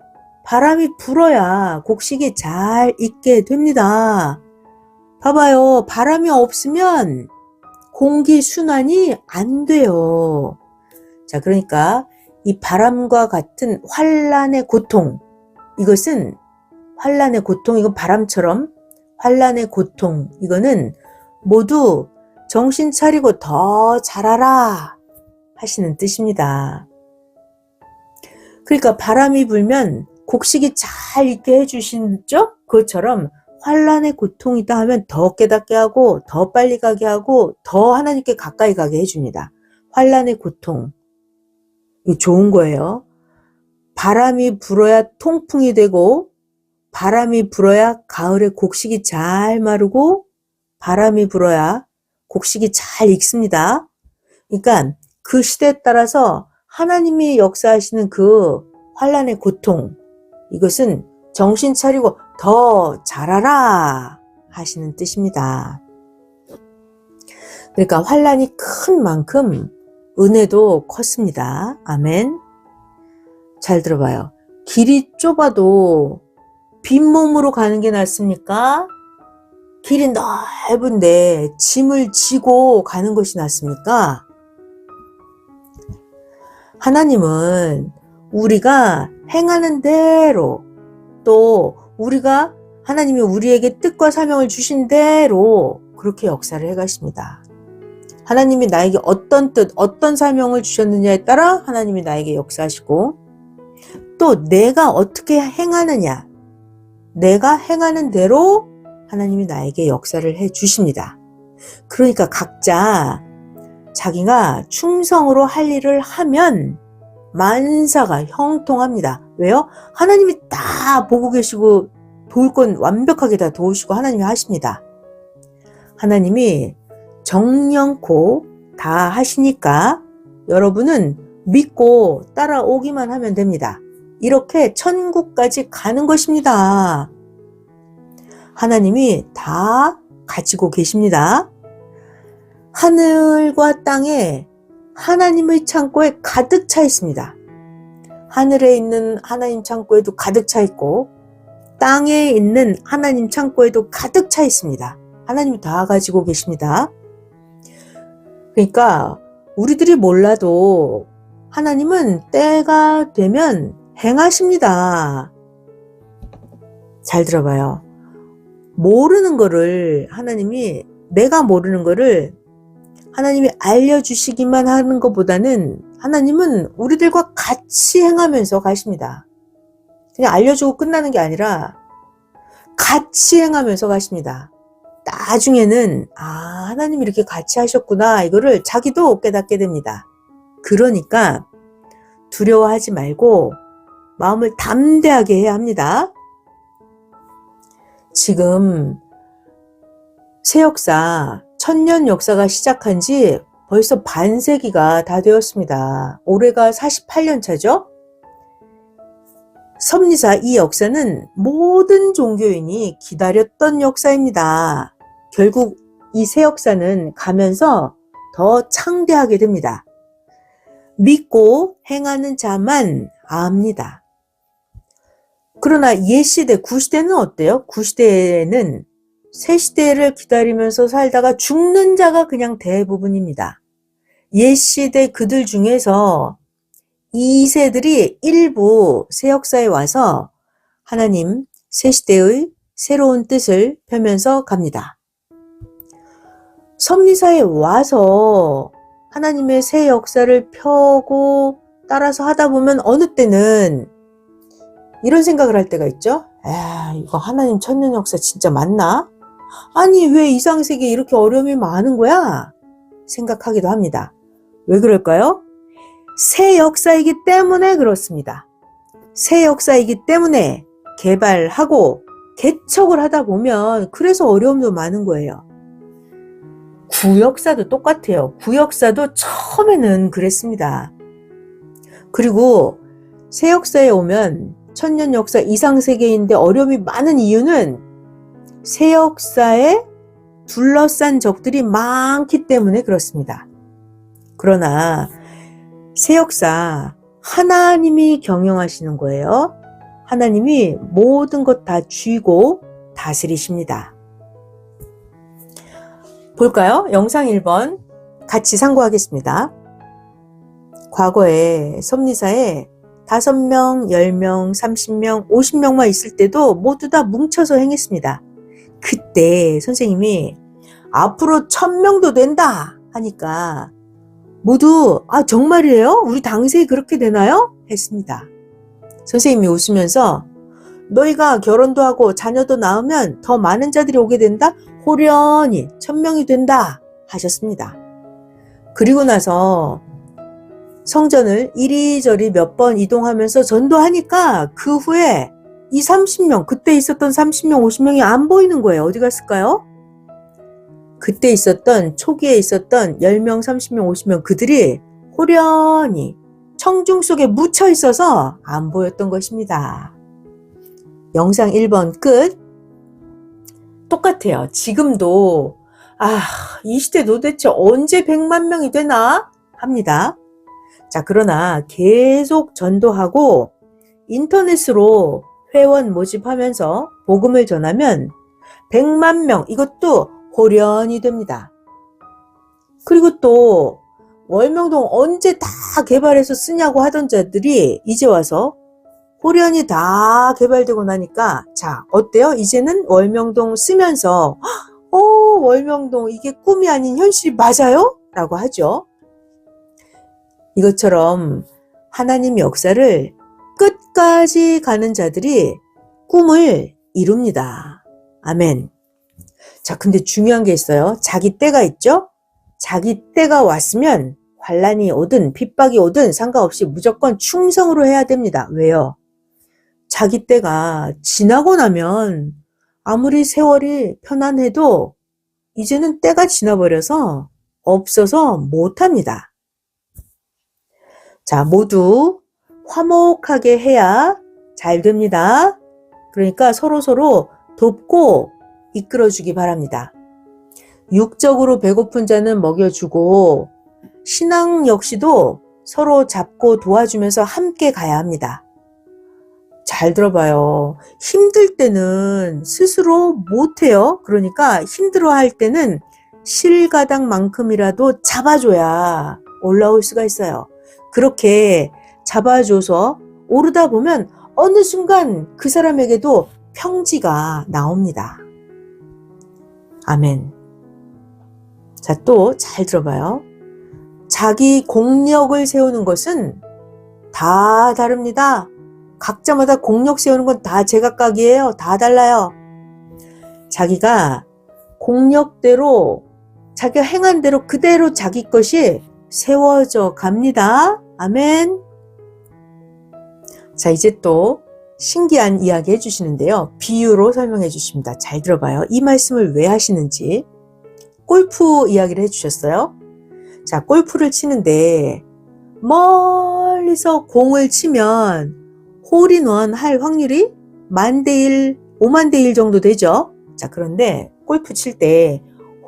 바람이 불어야 곡식이 잘 익게 됩니다. 봐봐요. 바람이 없으면 공기 순환이 안 돼요. 자, 그러니까 이 바람과 같은 환란의 고통, 이것은 환란의 고통, 이건 바람처럼 환란의 고통, 이거는 모두 정신 차리고 더 잘하라 하시는 뜻입니다. 그러니까 바람이 불면 곡식이 잘 익게 해주시죠? 그것처럼 환란의 고통이다 하면 더 깨닫게 하고 더 빨리 가게 하고 더 하나님께 가까이 가게 해줍니다. 환란의 고통, 이거 좋은 거예요. 바람이 불어야 통풍이 되고 바람이 불어야 가을에 곡식이 잘 마르고 바람이 불어야 곡식이 잘 익습니다. 그러니까 그 시대에 따라서 하나님이 역사하시는 그 환란의 고통, 이것은 정신 차리고 더 잘하라 하시는 뜻입니다. 그러니까 환란이 큰 만큼 은혜도 컸습니다. 아멘. 잘 들어봐요. 길이 좁아도 빈몸으로 가는 게 낫습니까? 길이 넓은데 짐을 지고 가는 것이 낫습니까? 하나님은 우리가 행하는 대로, 또 우리가 하나님이 우리에게 뜻과 사명을 주신 대로 그렇게 역사를 해가십니다. 하나님이 나에게 어떤 뜻, 어떤 사명을 주셨느냐에 따라 하나님이 나에게 역사하시고, 또 내가 어떻게 행하느냐, 내가 행하는 대로 하나님이 나에게 역사를 해 주십니다. 그러니까 각자 자기가 충성으로 할 일을 하면 만사가 형통합니다. 왜요? 하나님이 다 보고 계시고 도울 건 완벽하게 다 도우시고 하나님이 하십니다. 하나님이 정령코 다 하시니까 여러분은 믿고 따라오기만 하면 됩니다. 이렇게 천국까지 가는 것입니다. 하나님이 다 가지고 계십니다. 하늘과 땅에 하나님의 창고에 가득 차 있습니다. 하늘에 있는 하나님 창고에도 가득 차 있고 땅에 있는 하나님 창고에도 가득 차 있습니다. 하나님이 다 가지고 계십니다. 그러니까 우리들이 몰라도 하나님은 때가 되면 행하십니다. 잘 들어봐요. 모르는 거를 하나님이, 내가 모르는 거를 하나님이 알려주시기만 하는 것보다는 하나님은 우리들과 같이 행하면서 가십니다. 그냥 알려주고 끝나는 게 아니라 같이 행하면서 가십니다. 나중에는 하나님이 이렇게 같이 하셨구나, 이거를 자기도 깨닫게 됩니다. 그러니까 두려워하지 말고 마음을 담대하게 해야 합니다. 지금 새 역사, 천년 역사가 시작한 지 벌써 반세기가 다 되었습니다. 올해가 48년 차죠? 섭리사 이 역사는 모든 종교인이 기다렸던 역사입니다. 결국 이 새 역사는 가면서 더 창대하게 됩니다. 믿고 행하는 자만 압니다. 그러나 옛시대, 구시대는 어때요? 구시대에는 새시대를 기다리면서 살다가 죽는 자가 그냥 대부분입니다. 옛시대 그들 중에서 2세들이 일부 새 역사에 와서 하나님 새시대의 새로운 뜻을 펴면서 갑니다. 섭리사에 와서 하나님의 새 역사를 펴고 따라서 하다 보면 어느 때는 이런 생각을 할 때가 있죠. 이거 하나님 천년 역사 진짜 맞나? 아니 왜 이 상세기에 이렇게 어려움이 많은 거야? 생각하기도 합니다. 왜 그럴까요? 새 역사이기 때문에 그렇습니다. 새 역사이기 때문에 개발하고 개척을 하다 보면 그래서 어려움도 많은 거예요. 구역사도 똑같아요. 구역사도 처음에는 그랬습니다. 그리고 새 역사에 오면 천년 역사 이상 세계인데 어려움이 많은 이유는 새 역사에 둘러싼 적들이 많기 때문에 그렇습니다. 그러나 새 역사 하나님이 경영하시는 거예요. 하나님이 모든 것 다 쥐고 다스리십니다. 볼까요? 영상 1번 같이 상고하겠습니다. 과거에 섭리사에 5명, 10명, 30명, 50명만 있을 때도 모두 다 뭉쳐서 행했습니다. 그때 선생님이 앞으로 1000명도 된다 하니까 모두 정말이에요? 우리 당시에 그렇게 되나요? 했습니다. 선생님이 웃으면서 너희가 결혼도 하고 자녀도 낳으면 더 많은 자들이 오게 된다. 호련히 1000명이 된다 하셨습니다. 그리고 나서 성전을 이리저리 몇 번 이동하면서 전도하니까 그 후에 이 30명, 그때 있었던 30명, 50명이 안 보이는 거예요. 어디 갔을까요? 그때 있었던, 초기에 있었던 10명, 30명, 50명 그들이 호련히 청중 속에 묻혀 있어서 안 보였던 것입니다. 영상 1번 끝. 똑같아요. 지금도 이 시대 도대체 언제 100만 명이 되나 합니다. 자, 그러나 계속 전도하고 인터넷으로 회원 모집하면서 복음을 전하면 100만 명, 이것도 호련히 됩니다. 그리고 또 월명동 언제 다 개발해서 쓰냐고 하던 자들이 이제 와서 호련히 다 개발되고 나니까 자, 어때요? 이제는 월명동 쓰면서 월명동 이게 꿈이 아닌 현실이 맞아요? 라고 하죠. 이것처럼 하나님 역사를 끝까지 가는 자들이 꿈을 이룹니다. 아멘. 자, 근데 중요한 게 있어요. 자기 때가 있죠? 자기 때가 왔으면 환난이 오든 핍박이 오든 상관없이 무조건 충성으로 해야 됩니다. 왜요? 자기 때가 지나고 나면 아무리 세월이 편안해도 이제는 때가 지나버려서 없어서 못합니다. 자, 모두 화목하게 해야 잘 됩니다. 그러니까 서로서로 돕고 이끌어주기 바랍니다. 육적으로 배고픈 자는 먹여주고 신앙 역시도 서로 잡고 도와주면서 함께 가야 합니다. 잘 들어봐요. 힘들 때는 스스로 못해요. 그러니까 힘들어할 때는 실가닥만큼이라도 잡아줘야 올라올 수가 있어요. 그렇게 잡아줘서 오르다 보면 어느 순간 그 사람에게도 평지가 나옵니다. 아멘. 자, 또 잘 들어봐요. 자기 공력을 세우는 것은 다 다릅니다. 각자마다 공력 세우는 건 다 제각각이에요. 다 달라요. 자기가 공력대로 자기가 행한 대로 그대로 자기 것이 세워져 갑니다. 아멘. 자, 이제 또 신기한 이야기 해주시는데요. 비유로 설명해 주십니다. 잘 들어봐요. 이 말씀을 왜 하시는지. 골프 이야기를 해주셨어요. 자, 골프를 치는데 멀리서 공을 치면 홀인원 할 확률이 10,000대 1, 50,000대 1 정도 되죠. 자, 그런데 골프 칠 때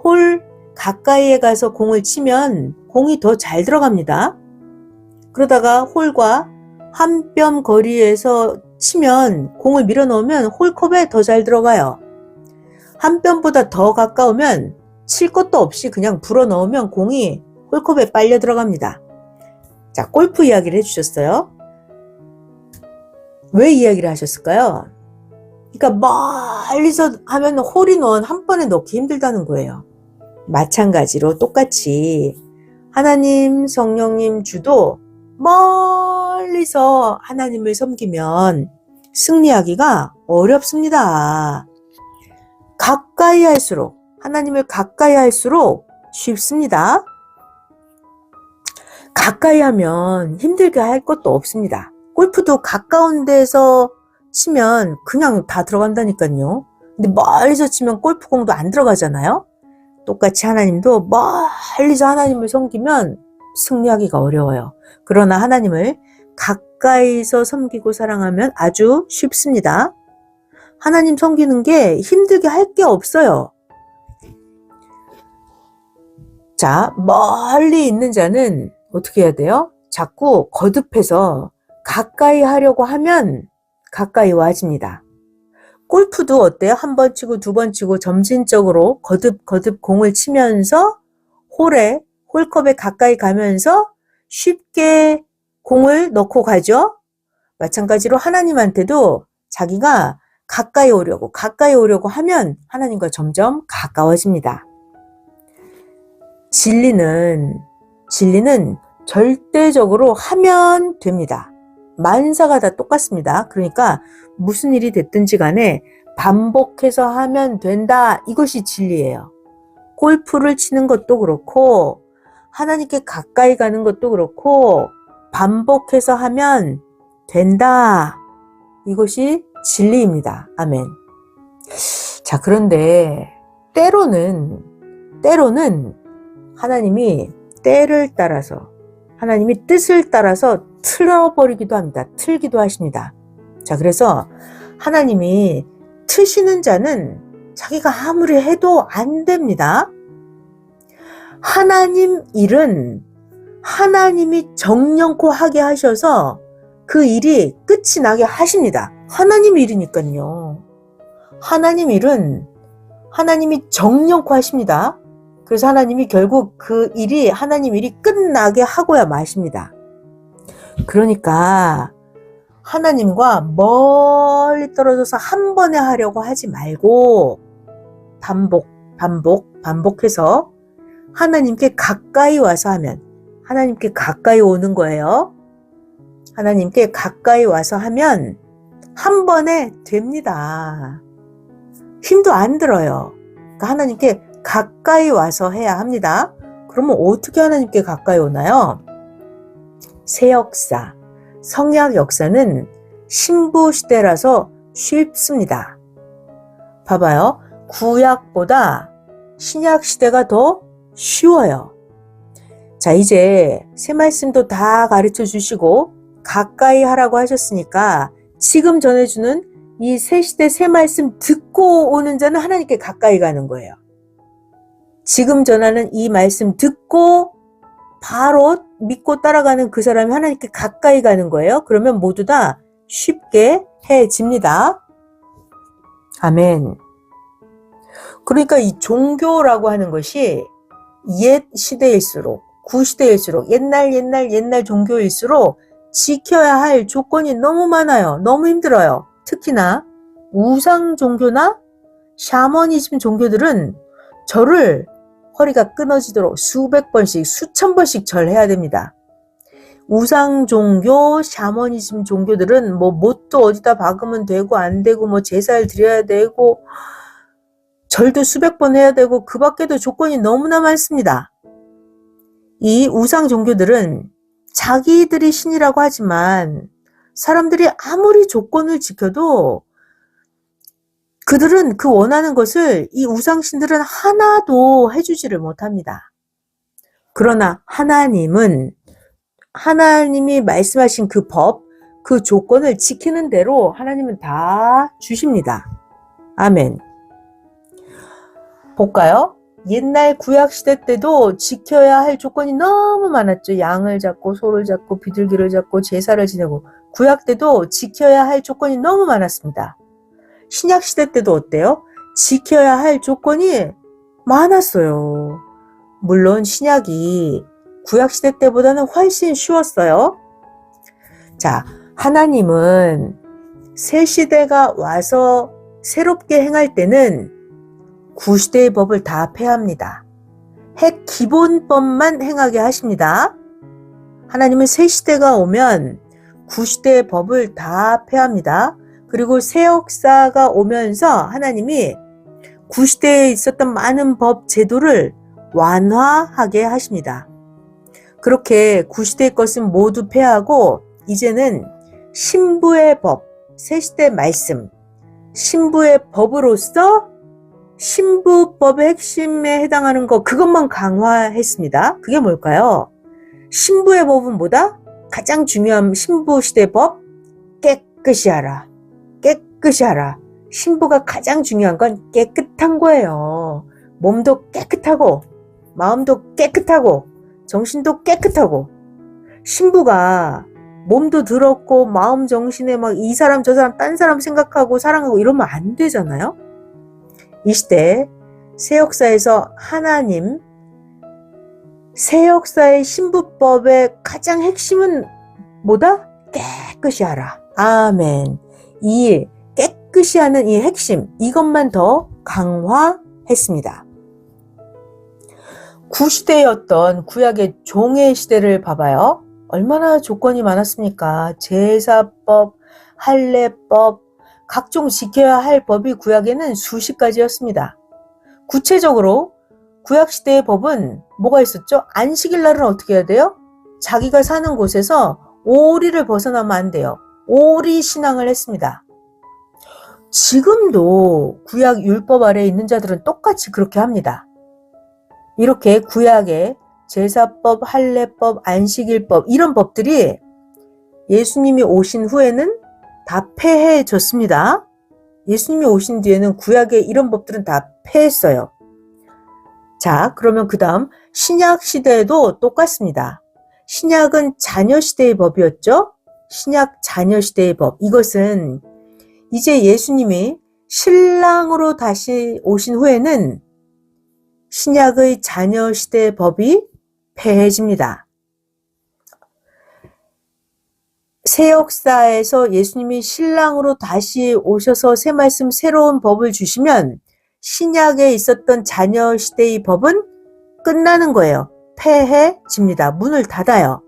홀 가까이에 가서 공을 치면 공이 더 잘 들어갑니다. 그러다가 홀과 한 뼘 거리에서 치면 공을 밀어 넣으면 홀컵에 더 잘 들어가요. 한 뼘보다 더 가까우면 칠 것도 없이 그냥 불어 넣으면 공이 홀컵에 빨려 들어갑니다. 자, 골프 이야기를 해주셨어요. 왜 이야기를 하셨을까요? 그러니까 멀리서 하면 홀인원 한 번에 넣기 힘들다는 거예요. 마찬가지로 똑같이 하나님, 성령님 주도 멀리서 하나님을 섬기면 승리하기가 어렵습니다. 가까이 할수록, 하나님을 가까이 할수록 쉽습니다. 가까이 하면 힘들게 할 것도 없습니다. 골프도 가까운 데서 치면 그냥 다 들어간다니까요. 근데 멀리서 치면 골프공도 안 들어가잖아요. 똑같이 하나님도 멀리서 하나님을 섬기면 승리하기가 어려워요. 그러나 하나님을 가까이서 섬기고 사랑하면 아주 쉽습니다. 하나님 섬기는 게 힘들게 할 게 없어요. 자, 멀리 있는 자는 어떻게 해야 돼요? 자꾸 거듭해서 가까이 하려고 하면 가까이 와집니다. 골프도 어때요? 한 번 치고 두 번 치고 점진적으로 거듭 공을 치면서 홀컵에 가까이 가면서 쉽게 공을 넣고 가죠. 마찬가지로 하나님한테도 자기가 가까이 오려고 하면 하나님과 점점 가까워집니다. 진리는 절대적으로 하면 됩니다. 만사가 다 똑같습니다. 그러니까 무슨 일이 됐든지 간에 반복해서 하면 된다. 이것이 진리예요. 골프를 치는 것도 그렇고 하나님께 가까이 가는 것도 그렇고 반복해서 하면 된다. 이것이 진리입니다. 아멘. 자, 그런데 때로는 하나님이 때를 따라서 하나님이 뜻을 따라서 틀어버리기도 합니다. 틀기도 하십니다. 자, 그래서 하나님이 트시는 자는 자기가 아무리 해도 안 됩니다. 하나님 일은 하나님이 정령코 하게 하셔서 그 일이 끝이 나게 하십니다. 하나님 일이니까요. 하나님 일은 하나님이 정령코 하십니다. 그래서 하나님이 결국 그 일이 하나님 일이 끝나게 하고야 마십니다. 그러니까 하나님과 멀리 떨어져서 한 번에 하려고 하지 말고 반복해서 하나님께 가까이 와서 하면 하나님께 가까이 오는 거예요. 하나님께 가까이 와서 하면 한 번에 됩니다. 힘도 안 들어요. 그러니까 하나님께 가까이 와서 해야 합니다. 그러면 어떻게 하나님께 가까이 오나요? 새 역사, 성약 역사는 신부 시대라서 쉽습니다. 봐봐요. 구약보다 신약 시대가 더 쉬워요. 자, 이제 새 말씀도 다 가르쳐 주시고 가까이 하라고 하셨으니까 지금 전해주는 이 새 시대 새 말씀 듣고 오는 자는 하나님께 가까이 가는 거예요. 지금 전하는 이 말씀 듣고 바로 믿고 따라가는 그 사람이 하나님께 가까이 가는 거예요. 그러면 모두 다 쉽게 해집니다. 아멘. 그러니까 이 종교라고 하는 것이 옛 시대일수록, 구시대일수록, 옛날 종교일수록 지켜야 할 조건이 너무 많아요. 너무 힘들어요. 특히나 우상 종교나 샤머니즘 종교들은 절을 허리가 끊어지도록 수백 번씩, 수천 번씩 절해야 됩니다. 우상 종교, 샤머니즘 종교들은 뭐 못도 어디다 박으면 되고 안 되고 뭐 제사를 드려야 되고 절도 수백 번 해야 되고 그 밖에도 조건이 너무나 많습니다. 이 우상 종교들은 자기들이 신이라고 하지만 사람들이 아무리 조건을 지켜도 그들은 그 원하는 것을 이 우상신들은 하나도 해주지를 못합니다. 그러나 하나님이 말씀하신 그 법, 그 조건을 지키는 대로 하나님은 다 주십니다. 아멘. 볼까요? 옛날 구약시대 때도 지켜야 할 조건이 너무 많았죠. 양을 잡고 소를 잡고 비둘기를 잡고 제사를 지내고 구약 때도 지켜야 할 조건이 너무 많았습니다. 신약시대 때도 어때요? 지켜야 할 조건이 많았어요. 물론 신약이 구약시대 때보다는 훨씬 쉬웠어요. 자, 하나님은 새 시대가 와서 새롭게 행할 때는 구시대의 법을 다 폐합니다. 핵 기본법만 행하게 하십니다. 하나님은 새 시대가 오면 구시대의 법을 다 폐합니다. 그리고 새 역사가 오면서 하나님이 구시대에 있었던 많은 법 제도를 완화하게 하십니다. 그렇게 구시대의 것은 모두 폐하고 이제는 신부의 법, 새 시대 말씀, 신부의 법으로서 신부법의 핵심에 해당하는 거 그것만 강화했습니다. 그게 뭘까요? 신부의 법은 뭐다? 가장 중요한 신부 시대 법, 깨끗이 하라. 깨끗이 하라. 신부가 가장 중요한 건 깨끗한 거예요. 몸도 깨끗하고 마음도 깨끗하고 정신도 깨끗하고 신부가 몸도 더럽고 마음 정신에 막 이 사람 저 사람 딴 사람 생각하고 사랑하고 이러면 안 되잖아요. 이 시대 새 역사에서 하나님 새 역사의 신부법의 가장 핵심은 뭐다? 깨끗이 하라. 아멘. 이 깨끗이 하는 이 핵심, 이것만 더 강화했습니다. 구시대였던 구약의 종의 시대를 봐봐요. 얼마나 조건이 많았습니까? 제사법, 할례법, 각종 지켜야 할 법이 구약에는 수십 가지였습니다. 구체적으로 구약시대의 법은 뭐가 있었죠? 안식일 날은 어떻게 해야 돼요? 자기가 사는 곳에서 오리를 벗어나면 안 돼요. 오리 신앙을 했습니다. 지금도 구약 율법 아래에 있는 자들은 똑같이 그렇게 합니다. 이렇게 구약의 제사법, 할례법, 안식일법 이런 법들이 예수님이 오신 후에는 다 폐해졌습니다. 예수님이 오신 뒤에는 구약의 이런 법들은 다 폐했어요. 자, 그러면 그 다음 신약 시대에도 똑같습니다. 신약은 자녀 시대의 법이었죠. 신약 자녀 시대의 법. 이것은 이제 예수님이 신랑으로 다시 오신 후에는 신약의 자녀 시대의 법이 폐해집니다. 새 역사에서 예수님이 신랑으로 다시 오셔서 새 말씀 새로운 법을 주시면 신약에 있었던 자녀 시대의 법은 끝나는 거예요. 폐해집니다. 문을 닫아요.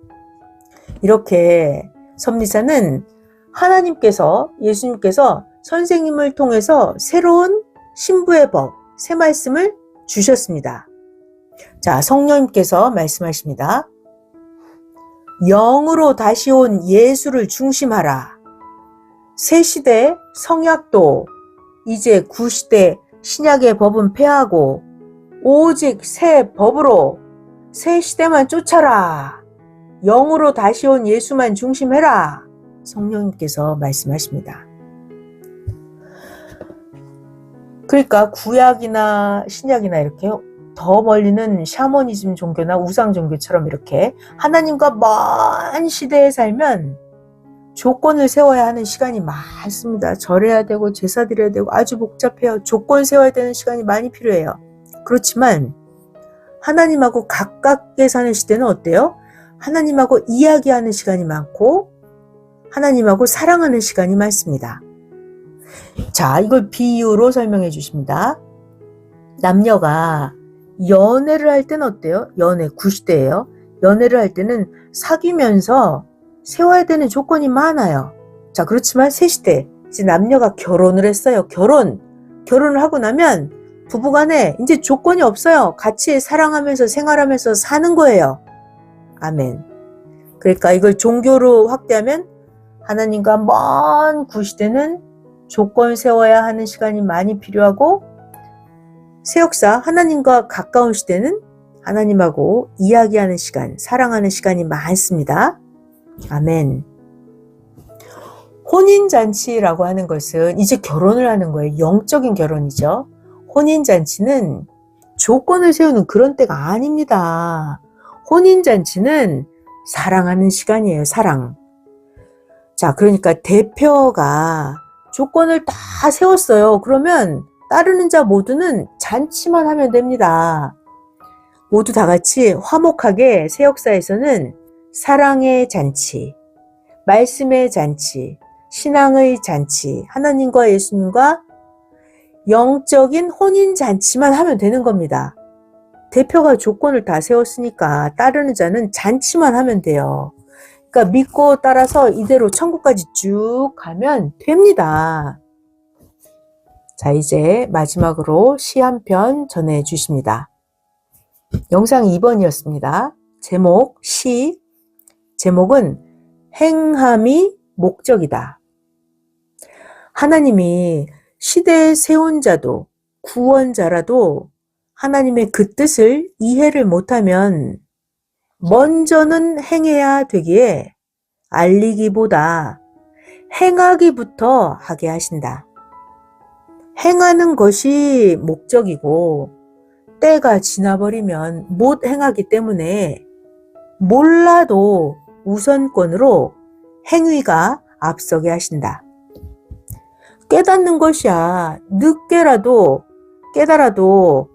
이렇게 섭리사는 하나님께서, 예수님께서 선생님을 통해서 새로운 신부의 법, 새 말씀을 주셨습니다. 자, 성령님께서 말씀하십니다. 영으로 다시 온 예수를 중심하라. 새 시대 성약도 이제 구시대 신약의 법은 폐하고 오직 새 법으로 새 시대만 쫓아라. 영으로 다시 온 예수만 중심해라. 성령님께서 말씀하십니다. 그러니까 구약이나 신약이나 이렇게 더 멀리는 샤머니즘 종교나 우상 종교처럼 이렇게 하나님과 먼 시대에 살면 조건을 세워야 하는 시간이 많습니다. 절해야 되고 제사 드려야 되고 아주 복잡해요. 조건 세워야 되는 시간이 많이 필요해요. 그렇지만 하나님하고 가깝게 사는 시대는 어때요? 하나님하고 이야기하는 시간이 많고 하나님하고 사랑하는 시간이 많습니다. 자, 이걸 비유로 설명해 주십니다. 남녀가 연애를 할 때는 어때요? 연애, 구시대예요. 연애를 할 때는 사귀면서 세워야 되는 조건이 많아요. 자, 그렇지만 새 시대, 이제 남녀가 결혼을 했어요. 결혼을 하고 나면 부부간에 이제 조건이 없어요. 같이 사랑하면서 생활하면서 사는 거예요. 아멘. 그러니까 이걸 종교로 확대하면 하나님과 먼 구시대는 조건 세워야 하는 시간이 많이 필요하고 새 역사 하나님과 가까운 시대는 하나님하고 이야기하는 시간, 사랑하는 시간이 많습니다. 아멘. 혼인잔치라고 하는 것은 이제 결혼을 하는 거예요. 영적인 결혼이죠. 혼인잔치는 조건을 세우는 그런 때가 아닙니다. 혼인잔치는 사랑하는 시간이에요. 사랑. 자, 그러니까 대표가 조건을 다 세웠어요. 그러면 따르는 자 모두는 잔치만 하면 됩니다. 모두 다 같이 화목하게 새 역사에서는 사랑의 잔치, 말씀의 잔치, 신앙의 잔치, 하나님과 예수님과 영적인 혼인 잔치만 하면 되는 겁니다. 대표가 조건을 다 세웠으니까 따르는 자는 잔치만 하면 돼요. 그러니까 믿고 따라서 이대로 천국까지 쭉 가면 됩니다. 자, 이제 마지막으로 시 한 편 전해 주십니다. 영상 2번이었습니다. 제목은 행함이 목적이다. 하나님이 시대에 세운 자도 구원자라도 하나님의 그 뜻을 이해를 못하면 먼저는 행해야 되기에 알리기보다 행하기부터 하게 하신다. 행하는 것이 목적이고 때가 지나버리면 못 행하기 때문에 몰라도 우선권으로 행위가 앞서게 하신다. 깨닫는 것이야 늦게라도 깨달아도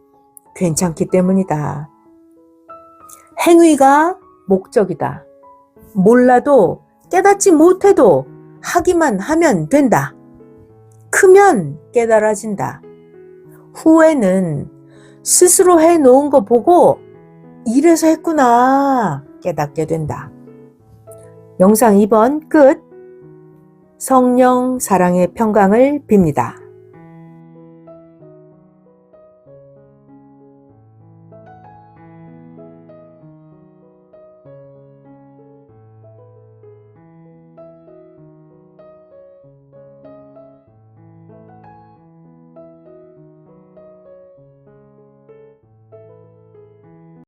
괜찮기 때문이다. 행위가 목적이다. 몰라도 깨닫지 못해도 하기만 하면 된다. 크면 깨달아진다. 후회는 스스로 해놓은 거 보고 이래서 했구나 깨닫게 된다. 영상 2번 끝. 성령 사랑의 평강을 빕니다.